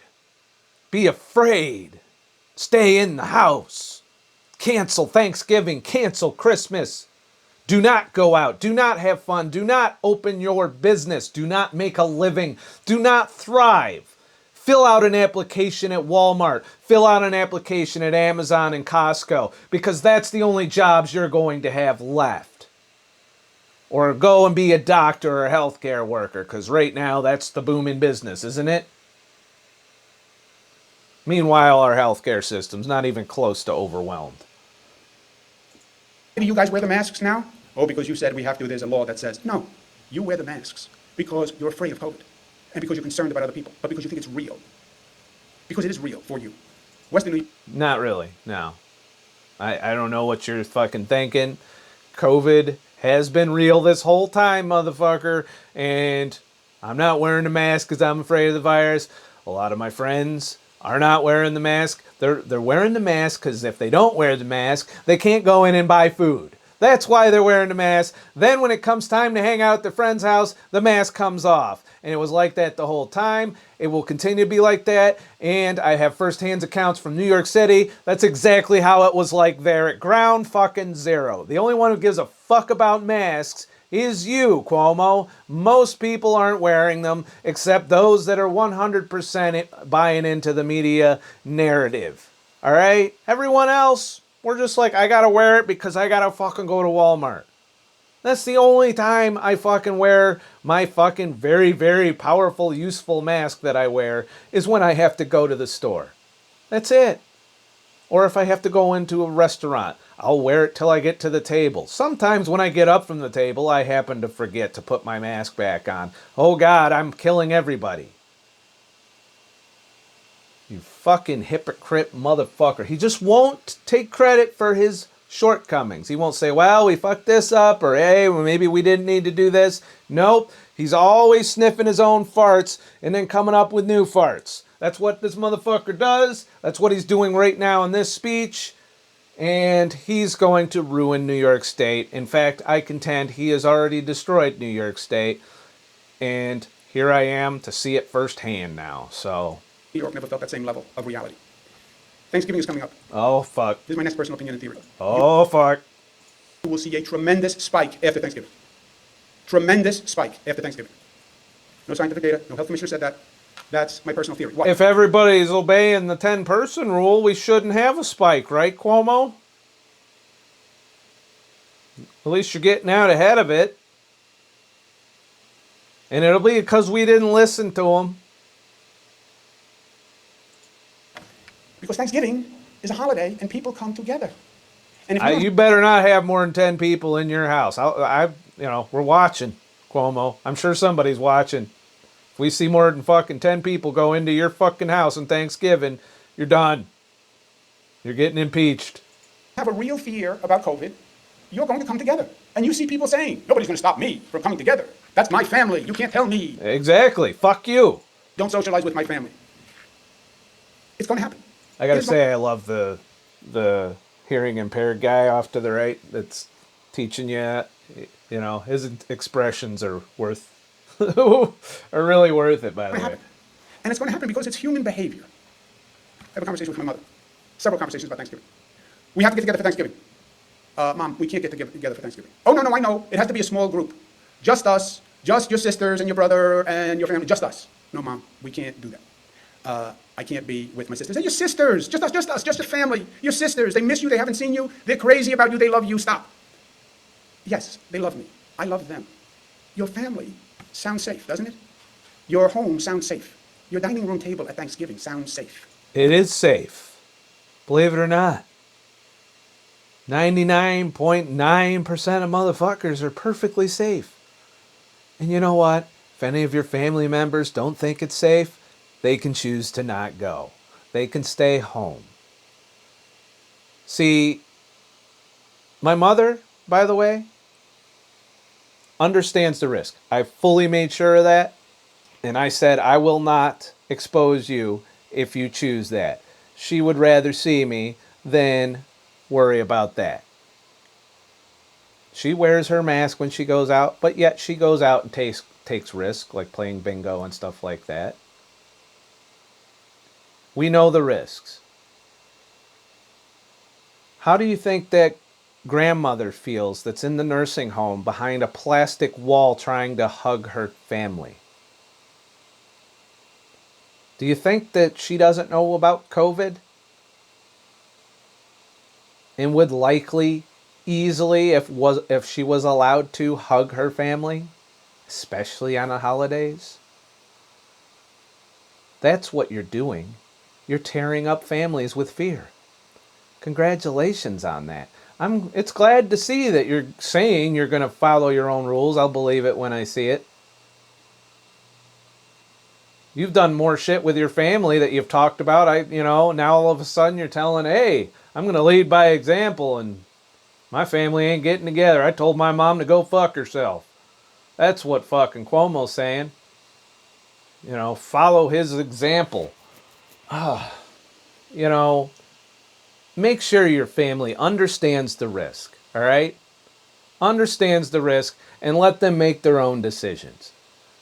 Be afraid. Stay in the house. Cancel Thanksgiving. Cancel Christmas. Do not go out. Do not have fun. Do not open your business. Do not make a living. Do not thrive. Fill out an application at Walmart. Fill out an application at Amazon and Costco because that's the only jobs you're going to have left. Or go and be a doctor or a healthcare worker because right now that's the booming business, isn't it? Meanwhile, our healthcare system's not even close to overwhelmed. Do you guys wear the masks now? Oh, because you said we have to, there's a law that says, no, you wear the masks because you're afraid of COVID and because you're concerned about other people, but because you think it's real. Because it is real for you. Western New York. Not really, no. I don't know what you're fucking thinking. COVID has been real this whole time, motherfucker, and I'm not wearing a mask because I'm afraid of the virus. A lot of my friends are not wearing the mask. They're wearing the mask because if they don't wear the mask, they can't go in and buy food. That's why they're wearing the mask. Then when it comes time to hang out at their friend's house, the mask comes off. And it was like that the whole time. It will continue to be like that. And I have first-hand accounts from New York City. That's exactly how it was like there at ground fucking zero. The only one who gives a fuck about masks is you, Cuomo. Most people aren't wearing them, except those that are 100% buying into the media narrative. All right? Everyone else, we're just like, I gotta wear it because I gotta fucking go to Walmart. That's the only time I fucking wear my fucking very, very powerful, useful mask that I wear is when I have to go to the store. That's it. Or if I have to go into a restaurant, I'll wear it till I get to the table. Sometimes when I get up from the table, I happen to forget to put my mask back on. Oh God, I'm killing everybody. You fucking hypocrite motherfucker. He just won't take credit for his shortcomings. He won't say, well, we fucked this up, or hey, well, maybe we didn't need to do this. Nope. He's always sniffing his own farts and then coming up with new farts. That's what this motherfucker does. That's what he's doing right now in this speech. And he's going to ruin New York State. In fact, I contend he has already destroyed New York State. And here I am to see it firsthand now. So New York never felt that same level of reality. Thanksgiving is coming up. oh, fuck. This is my next personal opinion and theory. Oh, fuck. You will see a tremendous spike after Thanksgiving. Tremendous spike after Thanksgiving. No scientific data, no health commissioner said that. That's my personal theory. Why? If everybody's obeying the 10-person rule, we shouldn't have a spike, right, Cuomo? At least you're getting out ahead of it. And it'll be because we didn't listen to them. Because Thanksgiving is a holiday and people come together. And if You better not have more than 10 people in your house. We're watching, Cuomo. I'm sure somebody's watching. If we see more than fucking 10 people go into your fucking house on Thanksgiving, you're done. You're getting impeached. have a real fear about COVID, you're going to come together. And you see people saying, nobody's going to stop me from coming together. That's my family. You can't tell me. Exactly. Fuck you. Don't socialize with my family. It's going to happen. I gotta say, I love the hearing impaired guy off to the right that's teaching you. You know, his expressions are really worth it. By the way, and it's going to happen because it's human behavior. I have a conversation with my mother. Several conversations about Thanksgiving. We have to get together for Thanksgiving. Mom, we can't get together for Thanksgiving. Oh, no, I know. It has to be a small group. Just us, just your sisters and your brother and your family, just us. No, Mom, we can't do that. I can't be with my sisters. And your sisters, just us, just your family, your sisters. They miss you, they haven't seen you, they're crazy about you, they love you, stop. Yes, they love me. I love them. Your family sounds safe, doesn't it? Your home sounds safe. Your dining room table at Thanksgiving sounds safe. It is safe. Believe it or not. 99.9% of motherfuckers are perfectly safe. And you know what? If any of your family members don't think it's safe, they can choose to not go. They can stay home. See, my mother, by the way, understands the risk. I fully made sure of that. And I said, I will not expose you if you choose that. She would rather see me than worry about that. She wears her mask when she goes out, but yet she goes out and takes risks, like playing bingo and stuff like that. We know the risks. How do you think that grandmother feels that's in the nursing home behind a plastic wall trying to hug her family? Do you think that she doesn't know about COVID? And would likely, easily, if she was allowed to, hug her family? Especially on the holidays? That's what you're doing. You're tearing up families with fear. Congratulations on that. It's glad to see that you're saying you're going to follow your own rules. I'll believe it when I see it. You've done more shit with your family that you've talked about. Now all of a sudden you're telling, hey, I'm going to lead by example and my family ain't getting together. I told my mom to go fuck herself. That's what fucking Cuomo's saying. Follow his example. Make sure your family understands the risk, all right? understands the risk, and let them make their own decisions.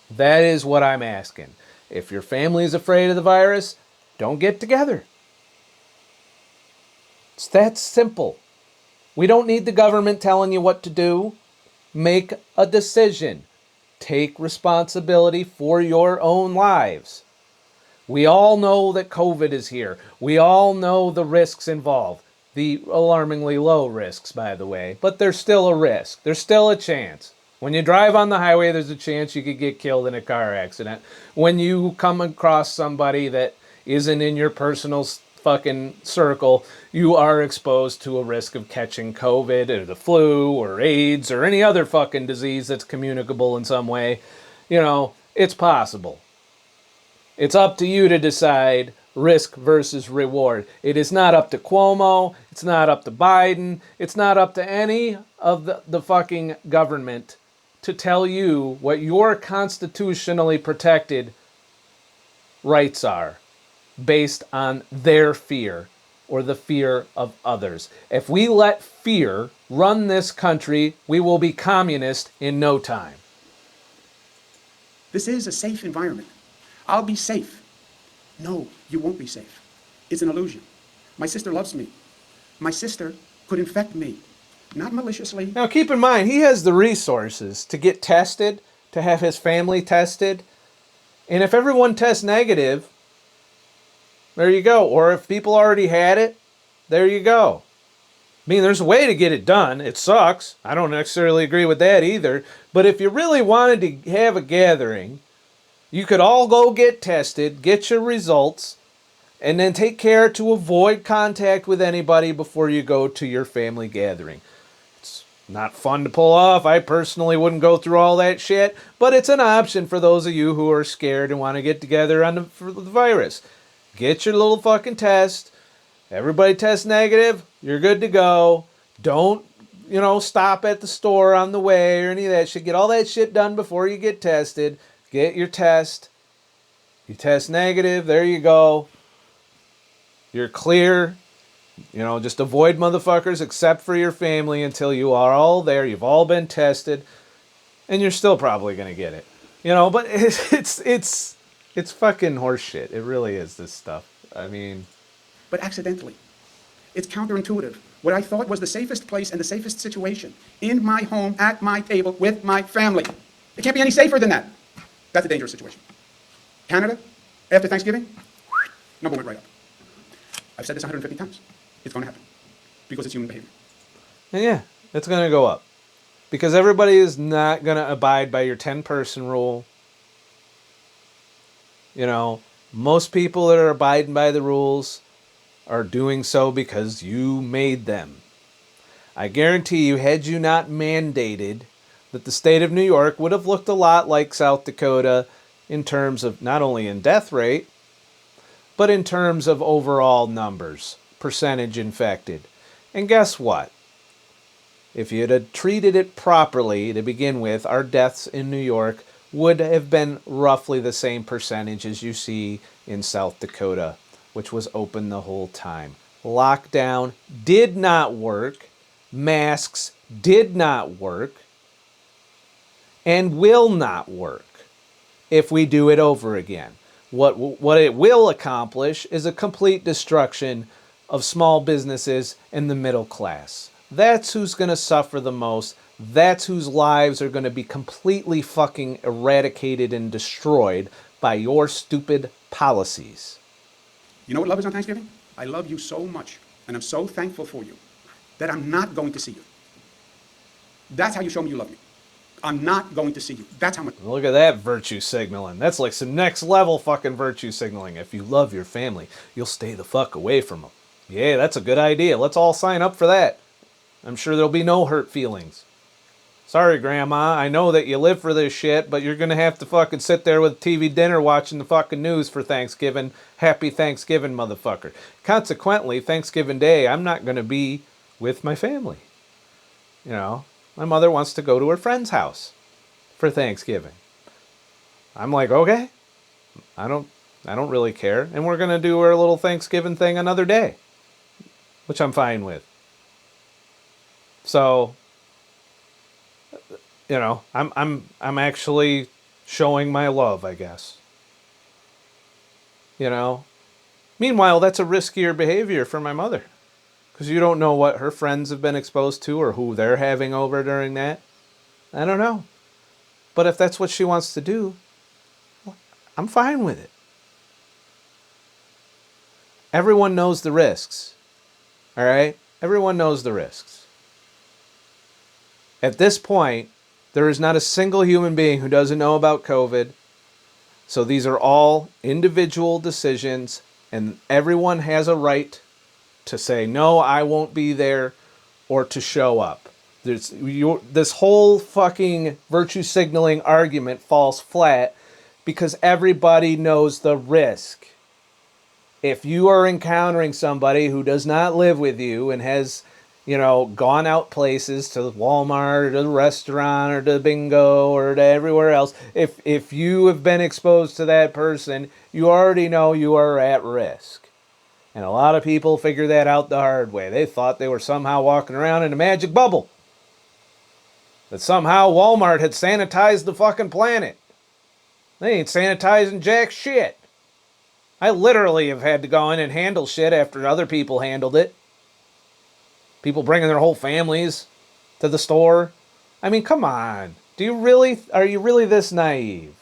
That is what I'm asking. If your family is afraid of the virus, don't get together. It's that simple. We don't need the government telling you what to do. Make a decision. Take responsibility for your own lives. We all know that COVID is here. We all know the risks involved. The alarmingly low risks, by the way. But there's still a risk. There's still a chance. When you drive on the highway, there's a chance you could get killed in a car accident. When you come across somebody that isn't in your personal fucking circle, you are exposed to a risk of catching COVID or the flu or AIDS or any other fucking disease that's communicable in some way. You know, it's possible. It's up to you to decide risk versus reward. It is not up to Cuomo. It's not up to Biden. It's not up to any of the fucking government to tell you what your constitutionally protected rights are based on their fear or the fear of others. If we let fear run this country, we will be communist in no time. This is a safe environment. I'll be safe. No, you won't be safe. It's an illusion. My sister loves me. My sister could infect me. Not maliciously. Now keep in mind, he has the resources to get tested, to have his family tested. And if everyone tests negative, there you go. Or if people already had it, there you go. I mean, there's a way to get it done. It sucks. I don't necessarily agree with that either. But if you really wanted to have a gathering, you could all go get tested, get your results, and then take care to avoid contact with anybody before you go to your family gathering. It's not fun to pull off. I personally wouldn't go through all that shit, but it's an option for those of you who are scared and want to get together for the virus. Get your little fucking test. Everybody tests negative. You're good to go. Don't, stop at the store on the way or any of that shit. Get all that shit done before you get tested. Get your test. You test negative. There you go. You're clear. Just avoid motherfuckers except for your family until you are all there. You've all been tested. And you're still probably going to get it. But it's fucking horseshit. It really is, this stuff. I mean... But accidentally. It's counterintuitive. What I thought was the safest place and the safest situation. In my home, at my table, with my family. It can't be any safer than that. That's a dangerous situation. Canada, after Thanksgiving, number went right up. I've said this 150 times. It's going to happen. Because it's human behavior. And yeah, it's going to go up. Because everybody is not going to abide by your 10-person rule. Most people that are abiding by the rules are doing so because you made them. I guarantee you, had you not mandated, that the state of New York would have looked a lot like South Dakota in terms of not only in death rate, but in terms of overall numbers, percentage infected. And guess what? If you had treated it properly to begin with, our deaths in New York would have been roughly the same percentage as you see in South Dakota, which was open the whole time. Lockdown did not work. Masks did not work. And will not work if we do it over again. What it will accomplish is a complete destruction of small businesses and the middle class. That's who's going to suffer the most. That's whose lives are going to be completely fucking eradicated and destroyed by your stupid policies. You know what love is on Thanksgiving? I love you so much, and I'm so thankful for you, that I'm not going to see you. That's how you show me you love me. I'm not going to see you. That's how much. Look at that virtue signaling. That's like some next level fucking virtue signaling. If you love your family, you'll stay the fuck away from them. Yeah, that's a good idea. Let's all sign up for that. I'm sure there'll be no hurt feelings. Sorry, Grandma, I know that you live for this shit, but you're gonna have to fucking sit there with TV dinner watching the fucking news for Thanksgiving. Happy Thanksgiving, motherfucker. Consequently, Thanksgiving Day, I'm not gonna be with my family. My mother wants to go to her friend's house for Thanksgiving. I'm like, okay, I don't really care, and we're gonna do our little Thanksgiving thing another day, which I'm fine with. So, You know, I'm actually showing my love, I guess. You know. Meanwhile, that's a riskier behavior for my mother because you don't know what her friends have been exposed to or who they're having over during that. I don't know. But if that's what she wants to do, I'm fine with it. Everyone knows the risks. All right? Everyone knows the risks. At this point, there is not a single human being who doesn't know about COVID. So these are all individual decisions, and everyone has a right to say, no, I won't be there, or to show up. This whole fucking virtue signaling argument falls flat because everybody knows the risk. If you are encountering somebody who does not live with you and has, gone out places to Walmart or to the restaurant or to bingo or to everywhere else, if you have been exposed to that person, you already know you are at risk. And a lot of people figure that out the hard way. They thought they were somehow walking around in a magic bubble. That somehow Walmart had sanitized the fucking planet. They ain't sanitizing jack shit. I literally have had to go in and handle shit after other people handled it. People bringing their whole families to the store. I mean, come on. Are you really this naive?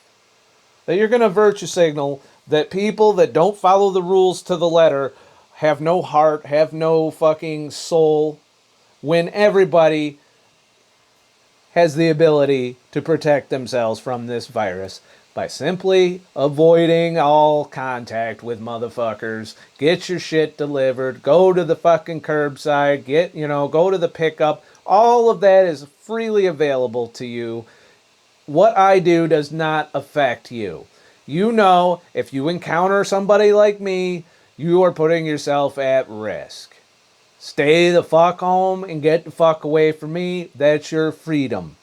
That you're going to virtue signal that people that don't follow the rules to the letter have no heart, have no fucking soul, when everybody has the ability to protect themselves from this virus by simply avoiding all contact with motherfuckers. Get your shit delivered. Go to the fucking curbside. Go to the pickup. All of that is freely available to you. What I do does not affect you. If you encounter somebody like me, you are putting yourself at risk. Stay the fuck home and get the fuck away from me. That's your freedom.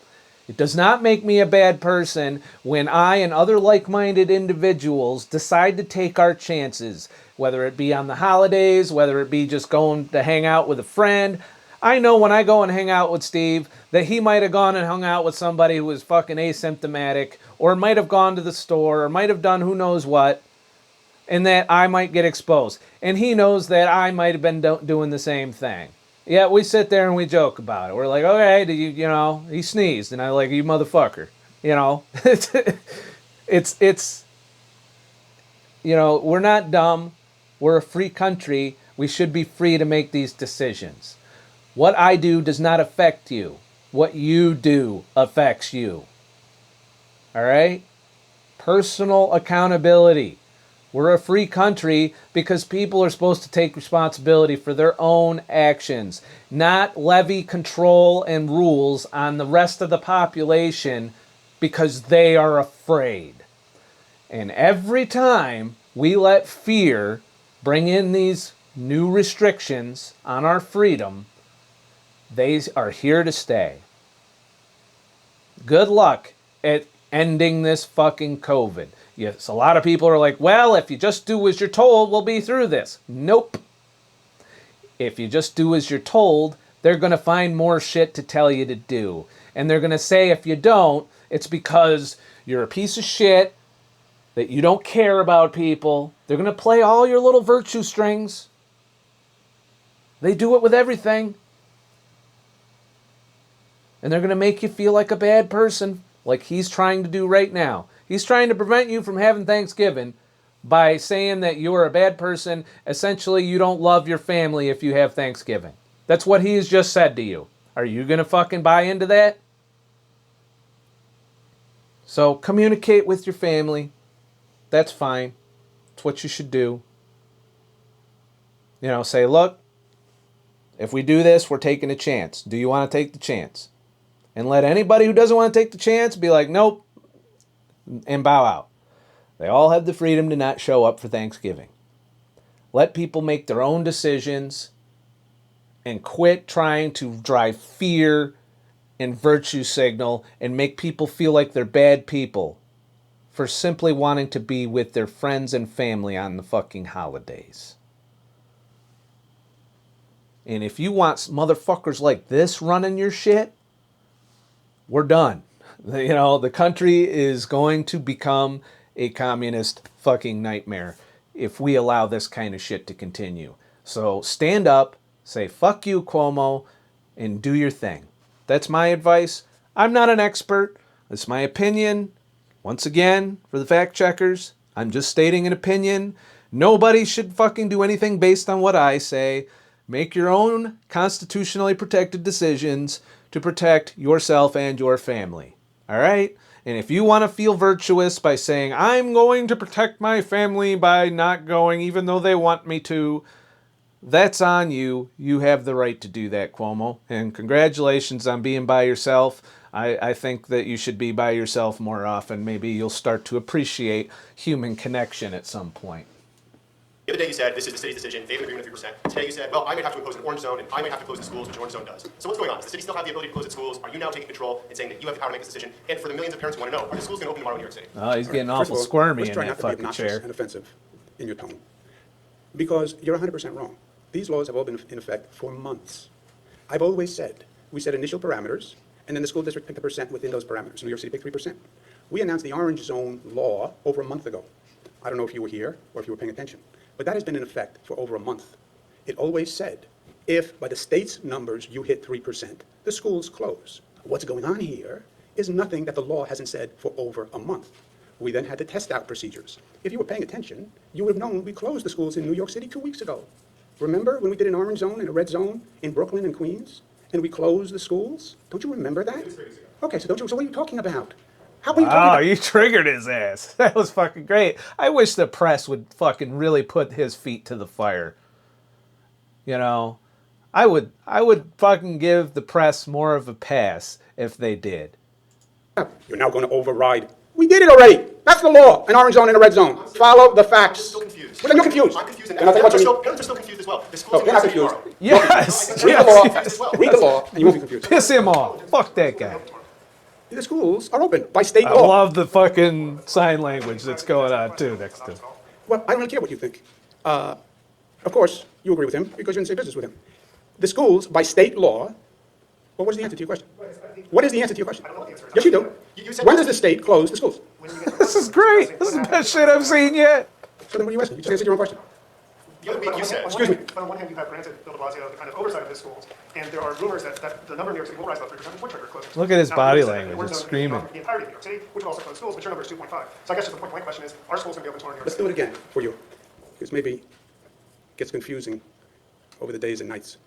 It does not make me a bad person when I and other like-minded individuals decide to take our chances, whether it be on the holidays, whether it be just going to hang out with a friend. I know when I go and hang out with Steve that he might have gone and hung out with somebody who was fucking asymptomatic, or might have gone to the store, or might have done who knows what, and that I might get exposed. And he knows that I might have been doing the same thing. Yeah, we sit there and we joke about it. We're like, okay, he sneezed, and I like, you motherfucker. It's we're not dumb. We're a free country. We should be free to make these decisions. What I do does not affect you. What you do affects you. All right? Personal accountability. We're a free country because people are supposed to take responsibility for their own actions, not levy control and rules on the rest of the population because they are afraid. And every time we let fear bring in these new restrictions on our freedom, they are here to stay. Good luck at ending this fucking COVID. Yes, a lot of people are like, well, if you just do as you're told, we'll be through this. Nope. If you just do as you're told, they're going to find more shit to tell you to do. And they're going to say if you don't, it's because you're a piece of shit, that you don't care about people. They're going to play all your little virtue strings. They do it with everything. And they're going to make you feel like a bad person, like he's trying to do right now. He's trying to prevent you from having Thanksgiving by saying that you're a bad person. Essentially, you don't love your family if you have Thanksgiving. That's what he has just said to you. Are you going to fucking buy into that? So communicate with your family. That's fine. It's what you should do. Say, look, if we do this, we're taking a chance. Do you want to take the chance? And let anybody who doesn't want to take the chance be like, nope, and bow out. They all have the freedom to not show up for Thanksgiving. Let people make their own decisions and quit trying to drive fear and virtue signal and make people feel like they're bad people for simply wanting to be with their friends and family on the fucking holidays. And if you want motherfuckers like this running your shit, we're done. You know, the country is going to become a communist fucking nightmare if we allow this kind of shit to continue. So stand up, say fuck you, Cuomo, and do your thing. That's my advice. I'm not an expert. It's my opinion. Once again, for the fact checkers, I'm just stating an opinion. Nobody should fucking do anything based on what I say. Make your own constitutionally protected decisions to protect yourself and your family. All right? And if you want to feel virtuous by saying, I'm going to protect my family by not going even though they want me to, that's on you. You have the right to do that, Cuomo. And congratulations on being by yourself. I think that you should be by yourself more often. Maybe you'll start to appreciate human connection at some point. The other day you said, this is the city's decision, they have an agreement of 3%. Today you said, well, I might have to impose an orange zone, and I might have to close the schools, which orange zone does. So what's going on? Does the city still have the ability to close its schools? Are you now taking control and saying that you have the power to make this decision? And for the millions of parents who want to know, are the schools going to open tomorrow in New York City? Oh, he's getting First awful of all, squirmy let's in try that not to be fucking obnoxious chair. and offensive in your tone, because you're 100% wrong. These laws have all been in effect for months. I've always said, we set initial parameters, and then the school district picked a percent within those parameters. New York City picked 3%. We announced the orange zone law over a month ago. I don't know if you were here or if you were paying attention, but that has been in effect for over a month. It always said, if by the state's numbers you hit 3%, the schools close. What's going on here is nothing that the law hasn't said for over a month. We then had to test out procedures. If you were paying attention, you would have known we closed the schools in New York City 2 weeks ago. Remember when we did an orange zone and a red zone in Brooklyn and Queens, and we closed the schools? Don't you remember that? Okay, so what are you talking about? How are you talking Oh, about? you triggered his ass. That was fucking great. I wish the press would fucking really put his feet to the fire. You know, I would fucking give the press more of a pass if they did. You're now going to override. We did it already. That's the law. An orange zone and a red zone. Follow the I'm facts. still confused. Well, then you're confused. I'm confused, and Then I'll tell you what you mean. parents are still confused as well. The schools No, they're not in New York confused. City Yes. Read the yes. law. Read the law, and you won't be confused. Piss him off. Fuck that guy. The schools are open by state I law. love the fucking sign language that's going on too next to. Well, I don't really care what you think. Of course, you agree with him because you're in the same business with him. The schools, by state law, well, what is the answer to your question? What is the answer to your question? Yes, you do. When does the state close the schools? This is great. This is the best shit I've seen yet. So then what are you asking? You just answered your own question. The other week you said, Excuse me. But on one hand, you have granted Bill de Blasio the kind of oversight of his schools, and there are rumors that the number in New York City will rise about 3% before trigger closes. Look at his Now, body you said language. the It's orange zone screaming. The entirety of New York City, which would also close schools, but your number is 2.5. So I guess just the point blank question is, are schools going to be open tomorrow in New York Let's City? do it again for you, because maybe it gets confusing over the days and nights.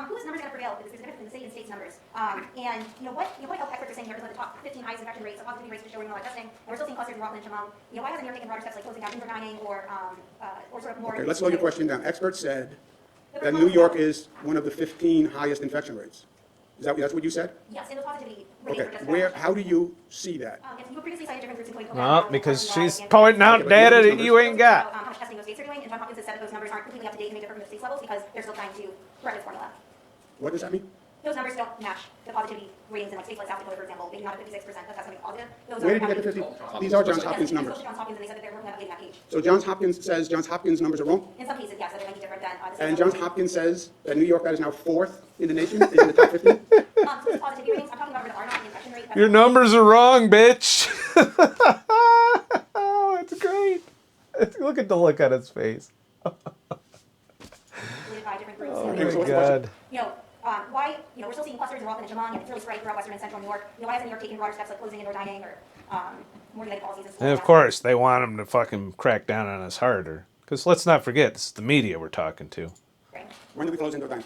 Whose numbers are going to prevail? Because there's a difference between the state and state's numbers. And what health experts are saying here is like the top 15 highest infection rates, so positivity rates to show we're doing a lot of testing, and we're still seeing clusters in Rockland and Chemung. Why hasn't New York taken broader steps like closing down indoor dining or sort of more? Okay, let's slow your question down. Experts said that New York is one of the 15 highest infection rates. That's what you said? Yes, and the positivity rates Okay, are just where? How do you see that? Yes, you previously cited different groups, including Well, because she's pointing out data that you ain't got. how much testing those states are doing, and John Hopkins has said that those numbers aren't completely up to date and may differ from the state levels because they're still trying to correct this formula. What does that mean? Those numbers don't match the positivity ratings in like states like South Dakota, for example. They do not have 56%. That's something positive. Those Where are did you get the 50? These are Johns Hopkins numbers. Johns Hopkins, and they said that they're working on updating that page. So Johns Hopkins says Johns Hopkins numbers are wrong? In some cases, yes, that they might be different than the state And levels. Johns Hopkins says that New York, that is now 4th in the nation, is in the top 15? So those positivity ratings, I'm talking about the R naught, the infection rate. Your numbers are wrong, bitch. Oh, it's great. Look at the look on his face. Related by different groups. Oh And my there's- god. Why, we're still seeing clusters in Rockland and Chemung, and it's really spread throughout Western and Central New York. Why isn't New York taking broader steps like closing indoor dining or more related policies? And stuff And like of that? course, they want him to fucking crack down on us harder. Because let's not forget, this is the media we're talking to. Right. When do we close indoor dining?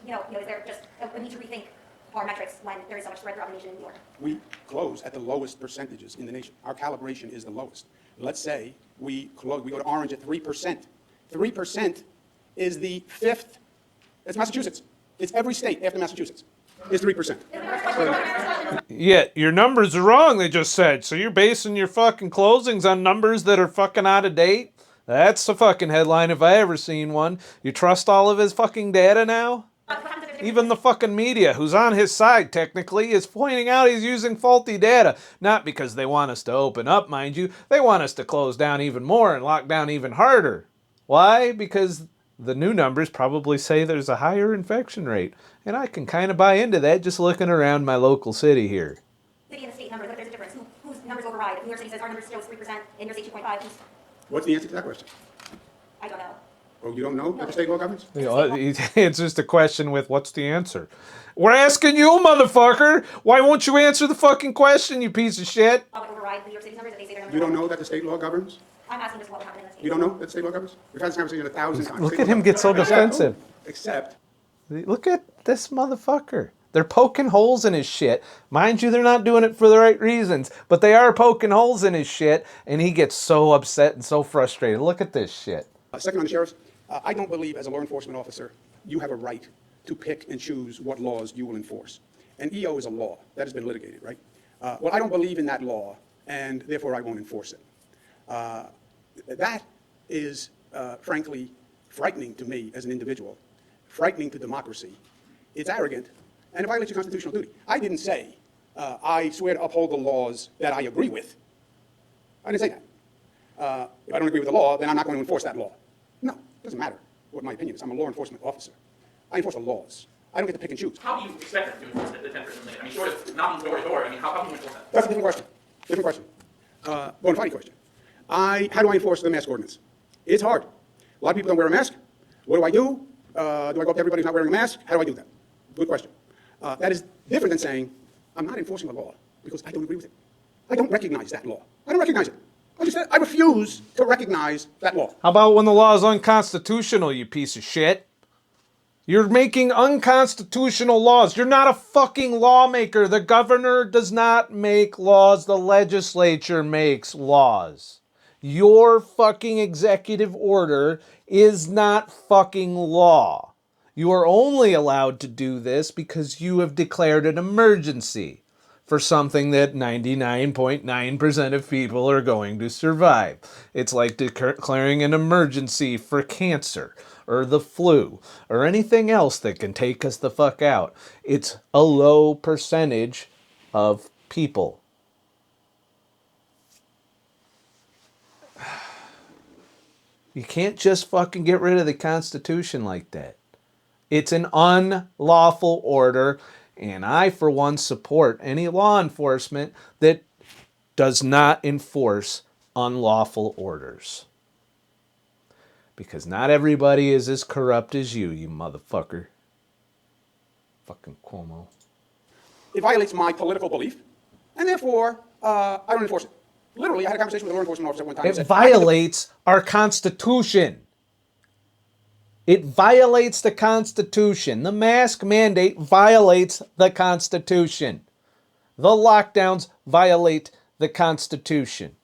Is there just a need to rethink our metrics when there is so much spread throughout the nation in New York? We close at the lowest percentages in the nation. Our calibration is the lowest. Let's say we go to orange at 3%. 3% is the 5th. It's Massachusetts. It's every state after Massachusetts is 3%. Yeah, your numbers are wrong, they just said. So you're basing your fucking closings on numbers that are fucking out of date? That's a fucking headline if I ever seen one. You trust all of his fucking data now? Even the fucking media, who's on his side technically, is pointing out he's using faulty data. Not because they want us to open up, mind you. They want us to close down even more and lock down even harder. Why? Because the new numbers probably say there's a higher infection rate. And I can kind of buy into that just looking around my local city here. City and the state numbers, what if there's a difference? Whose numbers override? If New York City says our numbers shows 3% and yours say 2.5, What's the answer to that question? I don't know. Oh, you don't know that the state law governs? You know, it's just a question with what's the answer? We're asking you, motherfucker! Why won't you answer the fucking question, you piece of shit? Would override New York City's numbers if they say their numbers You don't are know that the state law governs? I'm asking just what would happen in the state. You don't know that the state law governs? We've had this conversation 1,000 times. Look State at law him get so governs. defensive. Except, Look at this motherfucker. They're poking holes in his shit. Mind you, they're not doing it for the right reasons, but they are poking holes in his shit, and he gets so upset and so frustrated. Look at this shit. second on the sheriffs, I don't believe as a law enforcement officer, you have a right to pick and choose what laws you will enforce. And EO is a law that has been litigated, right? Well, I don't believe in that law, and therefore I won't enforce it. That is, frankly, frightening to me as an individual, frightening to democracy. It's arrogant, and it violates your constitutional duty. I didn't say, I swear to uphold the laws that I agree with. I didn't say that. If I don't agree with the law, then I'm not going to enforce that law. No, it doesn't matter what my opinion is. I'm a law enforcement officer. I enforce the laws. I don't get to pick and choose. How do you expect them to enforce the 10% limit? I mean, short of knocking door to door, I mean, how can you enforce that? That's a different question. Different question. Bona fide question. How do I enforce the mask ordinance? It's hard. A lot of people don't wear a mask. What do I do? Do I go up to everybody who's not wearing a mask? How do I do that? Good question. That is different than saying, I'm not enforcing the law because I don't agree with it. I don't recognize that law. I don't recognize it. I refuse to recognize that law. How about when the law is unconstitutional, you piece of shit? You're making unconstitutional laws. You're not a fucking lawmaker. The governor does not make laws. The legislature makes laws. Your fucking executive order is not fucking law. You are only allowed to do this because you have declared an emergency for something that 99.9% of people are going to survive. It's like declaring an emergency for cancer or the flu or anything else that can take us the fuck out. It's a low percentage of people. You can't just fucking get rid of the Constitution like that. It's an unlawful order, and I, for one, support any law enforcement that does not enforce unlawful orders. Because not everybody is as corrupt as you motherfucker. Fucking Cuomo. It violates my political belief, and therefore, I don't enforce it. Literally, I had a conversation with a law enforcement officer one time. It violates our Constitution. It violates the Constitution. The mask mandate violates the Constitution. The lockdowns violate the Constitution.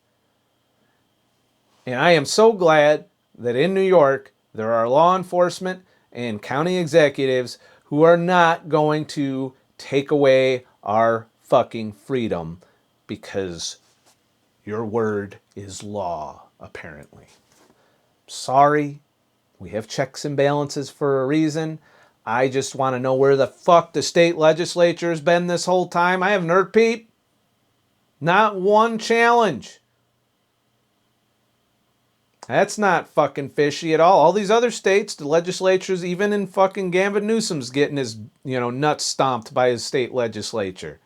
And I am so glad that in New York, there are law enforcement and county executives who are not going to take away our fucking freedom because your word is law, apparently. Sorry. We have checks and balances for a reason. I just want to know where the fuck the state legislature has been this whole time. I haven't heard peep. Not one challenge. That's not fucking fishy at all. All these other states, the legislatures, even in fucking Gavin Newsom's getting his, nuts stomped by his state legislature.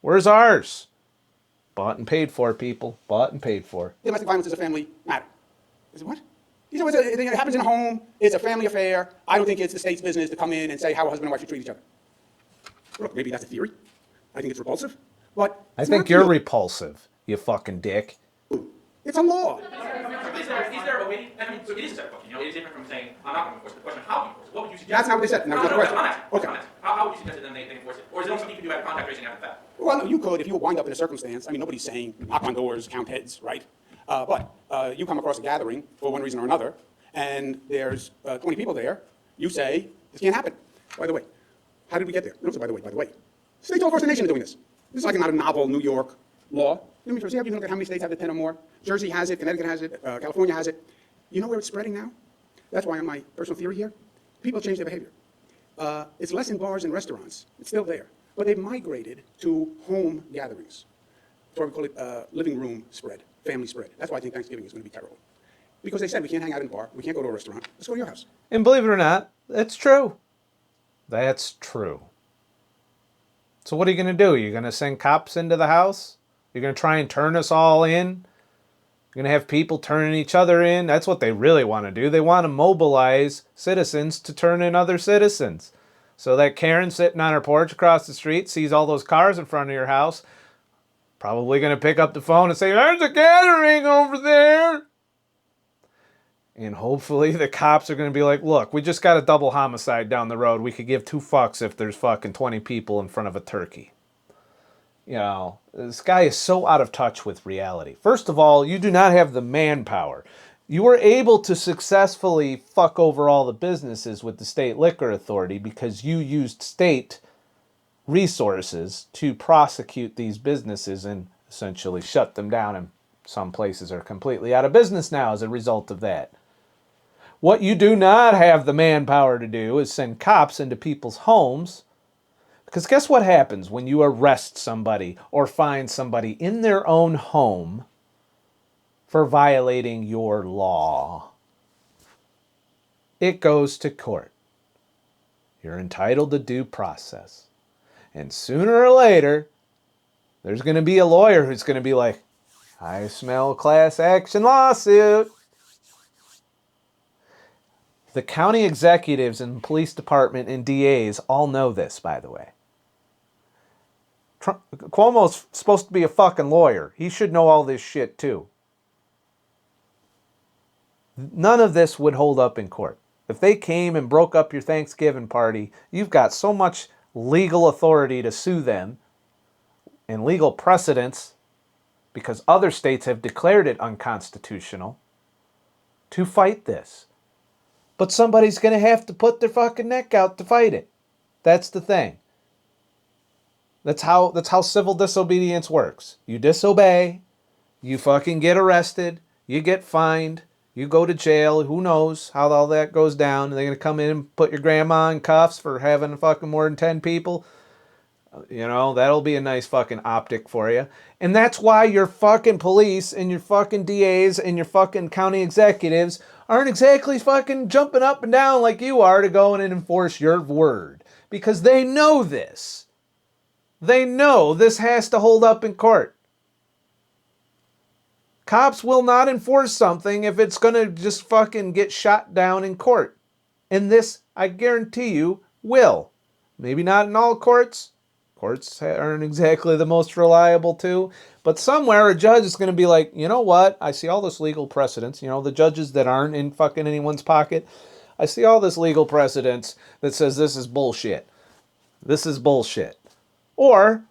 Where's ours? Bought and paid for, people. Bought and paid for. Domestic violence is a family matter. I said, what? He said, it happens in a home. It's a family affair. I don't think it's the state's business to come in and say how a husband and wife should treat each other. Look, maybe that's a theory. I think it's repulsive. But I think you're repulsive, you fucking dick. It's a law. Is there a way, I mean, so it is a separate question, it is different from saying, I'm not going to enforce it. The question, how do you enforce it? What would you suggest? That's not what they said. No, that's not the question. I'm asking. Okay. I'm asking. How would you suggest that then they enforce it? Or is it something you can do at contact tracing after that? Well, no, you could if you wind up in a circumstance. I mean, nobody's saying knock on doors, count heads, right? But you come across a gathering for one reason or another, and there's 20 people there. You say, this can't happen. By the way, how did we get there? No, so by the way. States all across the nation are doing this. This is like not a novel New York law. Let me first see if you look at how many states have the 10 or more. Jersey has it, Connecticut has it, California has it. You know where it's spreading now? That's why on my personal theory here, people change their behavior. It's less in bars and restaurants. It's still there. But they've migrated to home gatherings. That's why we call it living room spread, family spread. That's why I think Thanksgiving is going to be terrible. because they said we can't hang out in the bar, we can't go to a restaurant. Let's go to your house. And believe it or not, that's true. That's true. So what are you going to do? You're going to send cops into the house? You're going to try and turn us all in? You're going to have people turning each other in? That's what they really want to do. They want to mobilize citizens to turn in other citizens. So that Karen sitting on her porch across the street sees all those cars in front of your house, probably going to pick up the phone and say, there's a gathering over there. And hopefully the cops are going to be like, look, we just got a double homicide down the road. We could give 2 fucks if there's fucking 20 people in front of a turkey. You know, this guy is so out of touch with reality. First of all, you do not have the manpower. You were able to successfully fuck over all the businesses with the state liquor authority because you used state resources to prosecute these businesses and essentially shut them down. And some places are completely out of business now as a result of that. What you do not have the manpower to do is send cops into people's homes. Because guess what happens when you arrest somebody or find somebody in their own home for violating your law? It goes to court. You're entitled to due process. And sooner or later, there's going to be a lawyer who's going to be like, I smell class action lawsuit. The county executives and police department and DAs all know this, by the way. Cuomo's supposed to be a fucking lawyer. He should know all this shit too. None of this would hold up in court. If they came and broke up your Thanksgiving party, you've got so much legal authority to sue them and legal precedents because other states have declared it unconstitutional to fight this. But somebody's going to have to put their fucking neck out to fight it. That's the thing. That's how civil disobedience works. You disobey, you fucking get arrested, you get fined, you go to jail. Who knows how all that goes down? They're going to come in and put your grandma in cuffs for having fucking more than 10 people. You know, that'll be a nice fucking optic for you. And that's why your fucking police and your fucking DAs and your fucking county executives aren't exactly fucking jumping up and down like you are to go in and enforce your word. Because they know this. They know this has to hold up in court. Cops will not enforce something if it's going to just fucking get shot down in court. And this, I guarantee you, will. Maybe not in all courts. Courts aren't exactly the most reliable too. But somewhere a judge is going to be like, you know what? I see all this legal precedence. You know, the judges that aren't in fucking anyone's pocket. I see all this legal precedence that says this is bullshit. This is bullshit. Or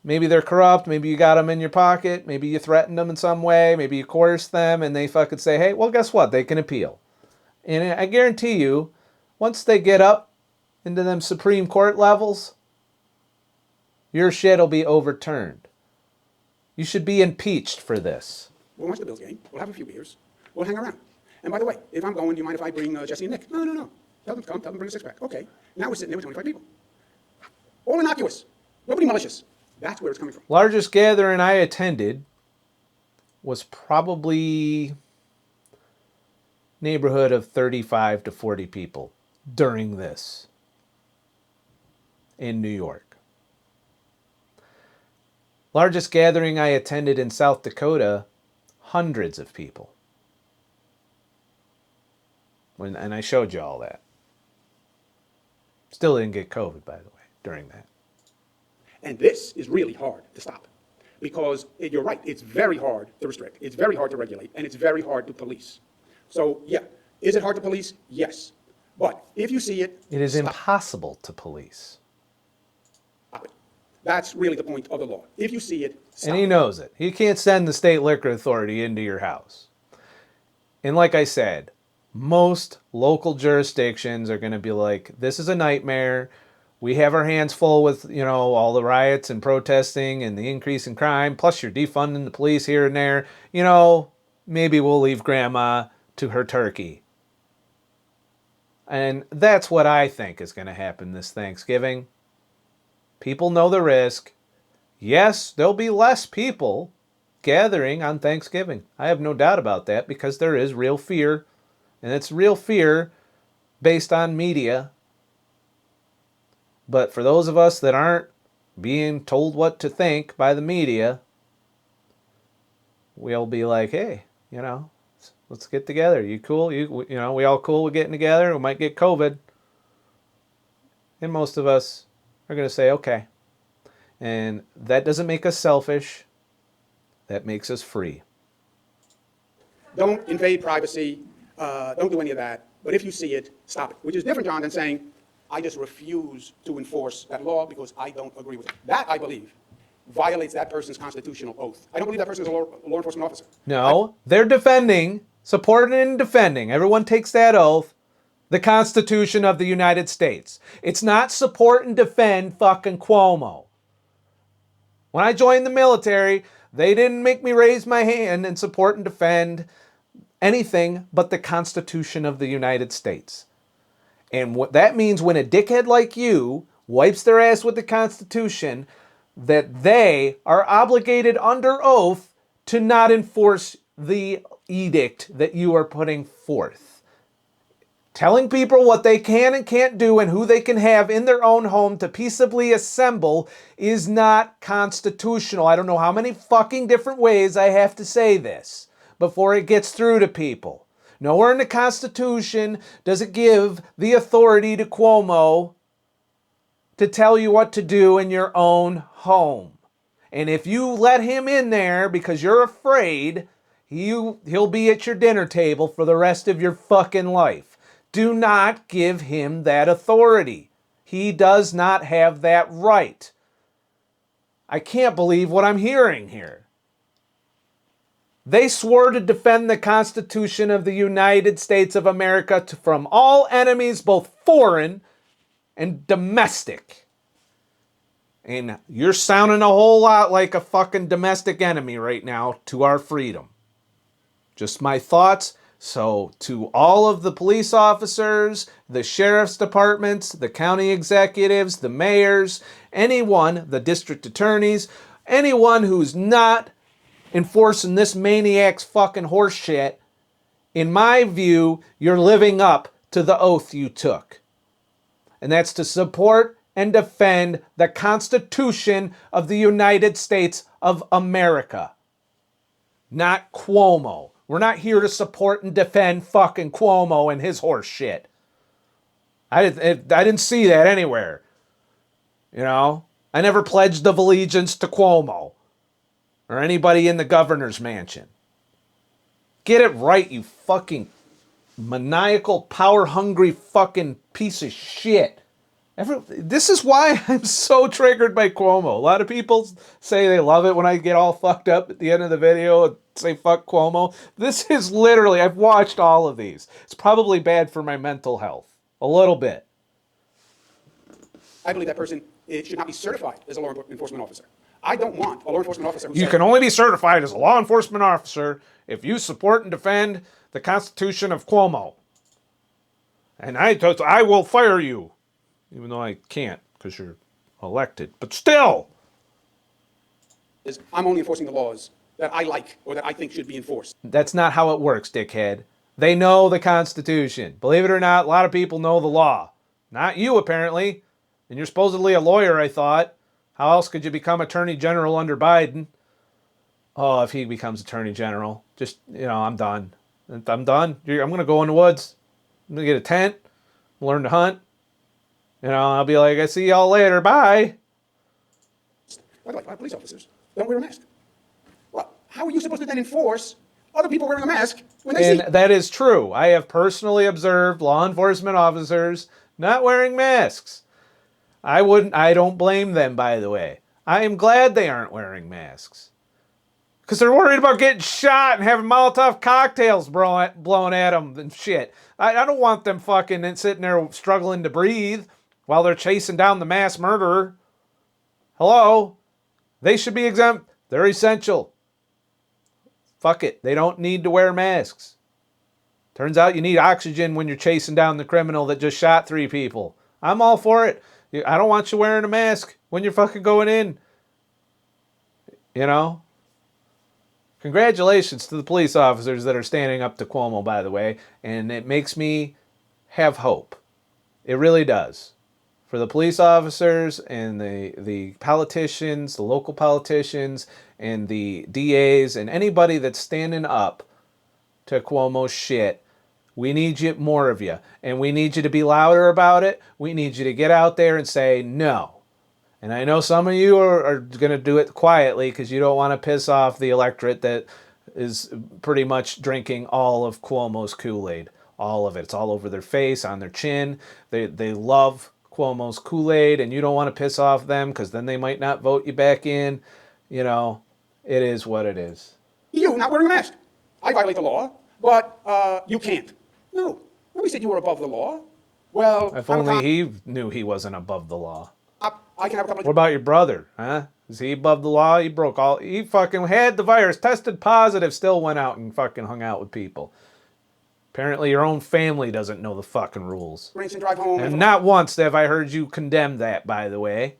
maybe they're corrupt. Maybe you got them in your pocket. Maybe you threatened them in some way. Maybe you coerced them and they fucking say, hey, well, guess what? They can appeal. And I guarantee you, once they get up into them Supreme Court levels, your shit will be overturned. You should be impeached for this. We'll watch the Bills game. We'll have a few beers. We'll hang around. And by the way, if I'm going, do you mind if I bring Jesse and Nick? No. Tell them to come. Tell them to bring a six-pack. Okay. Now we're sitting there with 25 people. All innocuous. Nobody malicious. That's where it's coming from. Largest gathering I attended was probably neighborhood of 35 to 40 people during this in New York. Largest gathering I attended in South Dakota, hundreds of people. And I showed you all that. Still didn't get COVID, by the way, during that. And this is really hard to stop. Because you're right, it's very hard to restrict. It's very hard to regulate. And it's very hard to police. So, yeah, is it hard to police? Yes. But if you see it, it is stop. Impossible to police. Stop it. That's really the point of the law. If you see it, stop. And he knows it. He can't send the state liquor authority into your house. And like I said, most local jurisdictions are going to be like, this is a nightmare. We have our hands full with, you know, all the riots and protesting and the increase in crime. Plus you're defunding the police here and there. You know, maybe we'll leave grandma to her turkey. And that's what I think is going to happen this Thanksgiving. People know the risk. Yes, there'll be less people gathering on Thanksgiving. I have no doubt about that, because there is real fear, and it's real fear based on media. But for those of us that aren't being told what to think by the media, we'll be like, hey, let's get together. You cool? We all cool with getting together? We might get COVID. And most of us are going to say, okay. And that doesn't make us selfish. That makes us free. Don't invade privacy. Don't do any of that. But if you see it, stop it. Which is different, John, than saying, I just refuse to enforce that law because I don't agree with it. That, I believe, violates that person's constitutional oath. I don't believe that person is a law enforcement officer. No, they're defending, supporting and defending. Everyone takes that oath. The Constitution of the United States. It's not support and defend fucking Cuomo. When I joined the military, they didn't make me raise my hand and support and defend anything but the Constitution of the United States. And what that means, when a dickhead like you wipes their ass with the Constitution, that they are obligated under oath to not enforce the edict that you are putting forth. Telling people what they can and can't do and who they can have in their own home to peaceably assemble is not constitutional. I don't know how many fucking different ways I have to say this before it gets through to people. Nowhere in the Constitution does it give the authority to Cuomo to tell you what to do in your own home. And if you let him in there because you're afraid, he'll be at your dinner table for the rest of your fucking life. Do not give him that authority. He does not have that right. I can't believe what I'm hearing here. They swore to defend the Constitution of the United States of America from all enemies, both foreign and domestic. And you're sounding a whole lot like a fucking domestic enemy right now to our freedom. Just my thoughts. So to all of the police officers, the sheriff's departments, the county executives, the mayors, anyone, the district attorneys, anyone who's not enforcing this maniac's fucking horse shit, in my view, you're living up to the oath you took. And that's to support and defend the Constitution of the United States of America. Not Cuomo. We're not here to support and defend fucking Cuomo and his horse shit. I didn't see that anywhere. I never pledged of allegiance to Cuomo or anybody in the governor's mansion. Get it right, you fucking maniacal, power-hungry fucking piece of shit. This is why I'm so triggered by Cuomo. A lot of people say they love it when I get all fucked up at the end of the video and say fuck Cuomo. This is literally, I've watched all of these. It's probably bad for my mental health. A little bit. I believe that person should not be certified as a law enforcement officer. I don't want a law enforcement officer who You can only be certified as a law enforcement officer if you support and defend the Constitution of Cuomo. And I will fire you. Even though I can't because you're elected. But still! I'm only enforcing the laws that I like or that I think should be enforced. That's not how it works, dickhead. They know the Constitution. Believe it or not, a lot of people know the law. Not you, apparently. And you're supposedly a lawyer, I thought. How else could you become Attorney General under Biden? Oh, if he becomes Attorney General. Just, I'm done. I'm done. I'm going to go in the woods. I'm going to get a tent. Learn to hunt. I'll be like, I see y'all later. Bye. Like police officers don't wear a mask. Well, how are you supposed to then enforce other people wearing a mask when they see? And that is true. I have personally observed law enforcement officers not wearing masks. I don't blame them, by the way. I am glad they aren't wearing masks. Because they're worried about getting shot and having Molotov cocktails blown at them and shit. I don't want them fucking sitting there struggling to breathe while they're chasing down the mass murderer. Hello? They should be exempt. They're essential. Fuck it. They don't need to wear masks. Turns out you need oxygen when you're chasing down the criminal that just shot 3 people. I'm all for it. I don't want you wearing a mask when you're fucking going in. Congratulations to the police officers that are standing up to Cuomo, by the way, and it makes me have hope. It really does. For the police officers and the politicians, the local politicians, and the DAs, and anybody that's standing up to Cuomo's shit, we need you, more of you. And we need you to be louder about it. We need you to get out there and say no. And I know some of you are going to do it quietly because you don't want to piss off the electorate that is pretty much drinking all of Cuomo's Kool-Aid. All of it. It's all over their face, on their chin. They love Cuomo's Kool-Aid, and you don't want to piss off them because then they might not vote you back in. You know, it is what it is. You not wearing a mask. I violate the law, but you can't. No. Nobody said you were above the law. Well, If only he knew he wasn't above the law. I can have a couple What of... about your brother, huh? Is he above the law? He fucking had the virus, tested positive, still went out and fucking hung out with people. Apparently your own family doesn't know the fucking rules. Rinse and drive home. And not once have I heard you condemn that, by the way.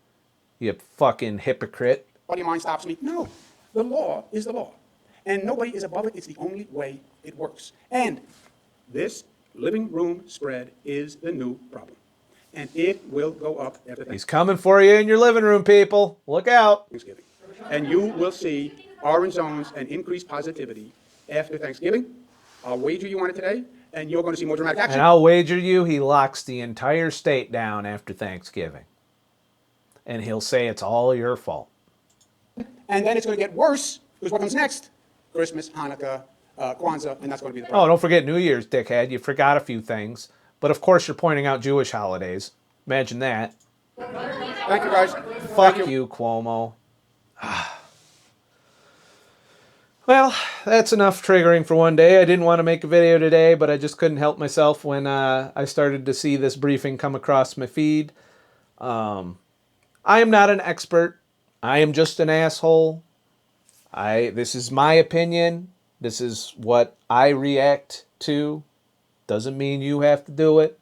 You fucking hypocrite. Body of mine stops me. No. The law is the law. And nobody is above it. It's the only way it works. And this living room spread is the new problem. And it will go up after He's coming for you in your living room, people. Look out. Thanksgiving. And you will see orange zones and increased positivity after Thanksgiving. I'll wager you on it today, and you're going to see more dramatic action. And I'll wager you he locks the entire state down after Thanksgiving. And he'll say it's all your fault. And then it's going to get worse, because what comes next? Christmas, Hanukkah, Kwanzaa, and that's going to be the problem. Oh, don't forget New Year's, dickhead. You forgot a few things. But of course you're pointing out Jewish holidays. Imagine that. Thank you, guys. Fuck you, Cuomo. Well, that's enough triggering for one day. I didn't want to make a video today, but I just couldn't help myself when I started to see this briefing come across my feed. I am not an expert. I am just an asshole. This is my opinion. This is what I react to. Doesn't mean you have to do it.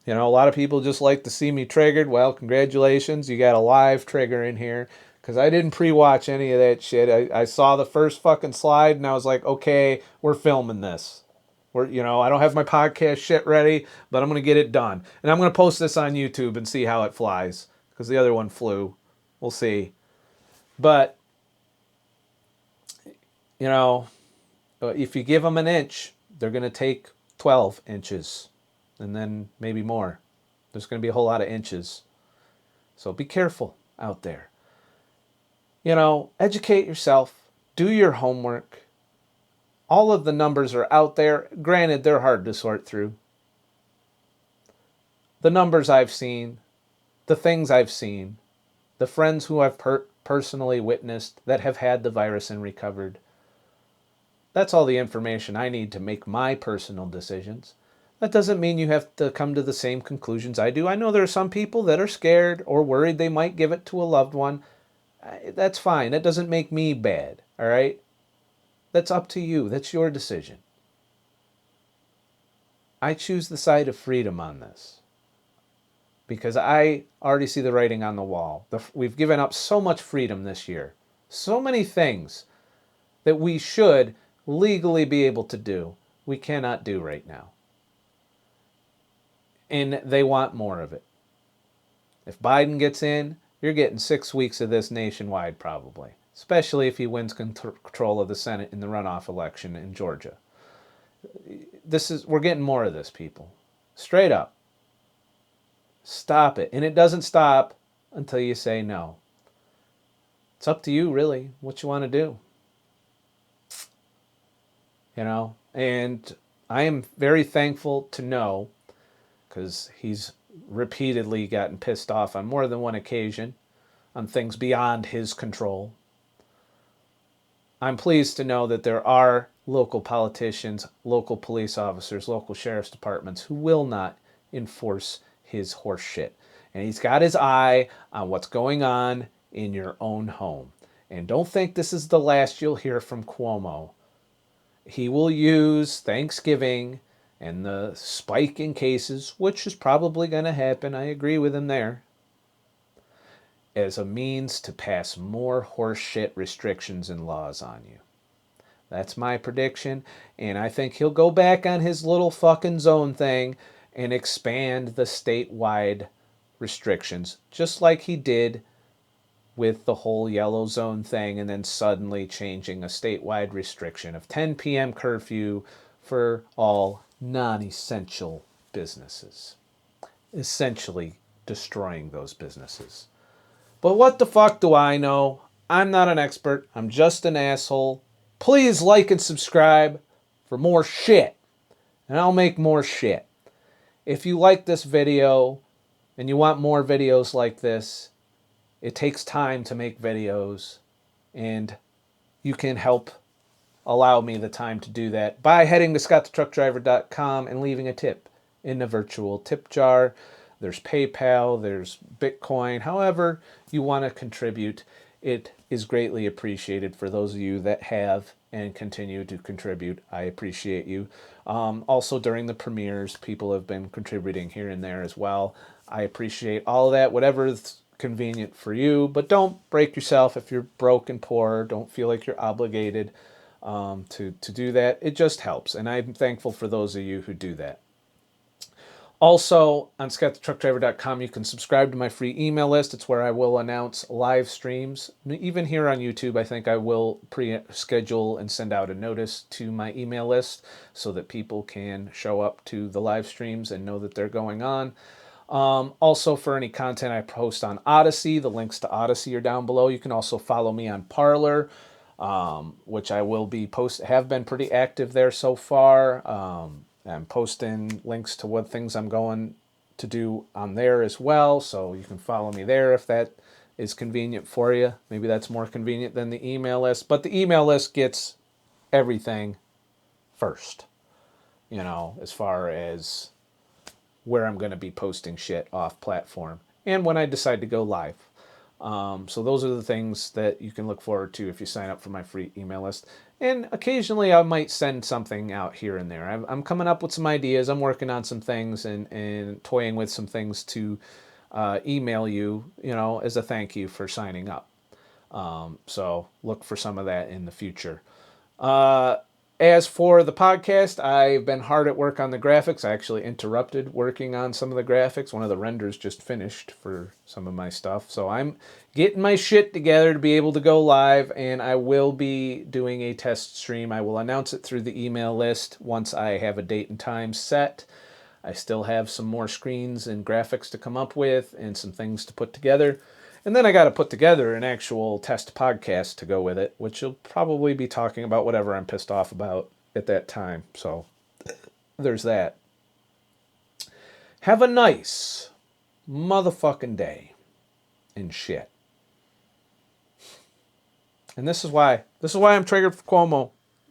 You know, a lot of people just like to see me triggered. Well, congratulations. You got a live trigger in here. Because I didn't pre-watch any of that shit. I saw the first fucking slide and I was like, okay, we're filming this. I don't have my podcast shit ready, but I'm going to get it done. And I'm going to post this on YouTube and see how it flies. Because the other one flew. We'll see. But, if you give them an inch, they're going to take 12 inches. And then maybe more. There's going to be a whole lot of inches. So be careful out there. Educate yourself. Do your homework. All of the numbers are out there. Granted, they're hard to sort through. The numbers I've seen, the things I've seen, the friends who I've personally witnessed that have had the virus and recovered. That's all the information I need to make my personal decisions. That doesn't mean you have to come to the same conclusions I do. I know there are some people that are scared or worried they might give it to a loved one. That's fine. That doesn't make me bad, all right? That's up to you. That's your decision. I choose the side of freedom on this because I already see the writing on the wall. We've given up so much freedom this year. So many things that we should legally be able to do, we cannot do right now. And they want more of it. If Biden gets in, you're getting 6 weeks of this nationwide probably, especially if he wins control of the Senate in the runoff election in Georgia. We're getting more of this, people. Straight up. Stop it. And it doesn't stop until you say no. It's up to you, really, what you want to do. And I am very thankful to know, because he's repeatedly gotten pissed off on more than one occasion on things beyond his control. I'm pleased to know that there are local politicians, local police officers, local sheriff's departments who will not enforce his horse shit. And he's got his eye on what's going on in your own home. And don't think this is the last you'll hear from Cuomo. He will use Thanksgiving and the spike in cases, which is probably going to happen, I agree with him there, as a means to pass more horseshit restrictions and laws on you. That's my prediction. And I think he'll go back on his little fucking zone thing and expand the statewide restrictions, just like he did with the whole yellow zone thing, and then suddenly changing a statewide restriction of 10 p.m. curfew for all non-essential businesses, essentially destroying those businesses. But what the fuck do I know? I'm not an expert. I'm just an asshole. Please like and subscribe for more shit, and I'll make more shit. If you like this video and you want more videos like this, it takes time to make videos, and you can help allow me the time to do that by heading to ScottTheTruckDriver.com and leaving a tip in the virtual tip jar. There's PayPal, there's Bitcoin, however you want to contribute. It is greatly appreciated for those of you that have and continue to contribute. I appreciate you. Also, during the premieres, people have been contributing here and there as well. I appreciate all of that, whatever is convenient for you, but don't break yourself if you're broke and poor. Don't feel like you're obligated to do that. It just helps, and I'm thankful for those of you who do that. Also, on ScottTheTruckDriver.com, you can subscribe to my free email list. It's where I will announce live streams. Even here on YouTube, I think I will pre-schedule and send out a notice to my email list so that people can show up to the live streams and know that they're going on. Also, for any content I post on Odysee, the links to Odysee are down below. You can also follow me on Parler, which I will be have been pretty active there so far. I'm posting links to what things I'm going to do on there as well, so you can follow me there if that is convenient for you. Maybe that's more convenient than the email list, but the email list gets everything first, you know, as far as where I'm going to be posting shit off platform and when I decide to go live. So those are the things that you can look forward to if you sign up for my free email list. And occasionally I might send something out here and there. I'm coming up with some ideas. I'm working on some things and toying with some things to email you, you know, as a thank you for signing up. So look for some of that in the future. As for the podcast, I've been hard at work on the graphics. I actually interrupted working on some of the graphics. One of the renders just finished for some of my stuff. So I'm getting my shit together to be able to go live, and I will be doing a test stream. I will announce it through the email list once I have a date and time set. I still have some more screens and graphics to come up with and some things to put together. And then I got to put together an actual test podcast to go with it, which will probably be talking about whatever I'm pissed off about at that time. So there's that. Have a nice motherfucking day and shit. And this is why I'm triggered for Cuomo.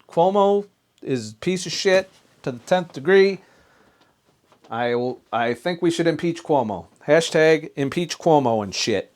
Cuomo is a piece of shit to the 10th degree. I think we should impeach Cuomo. Hashtag impeach Cuomo and shit.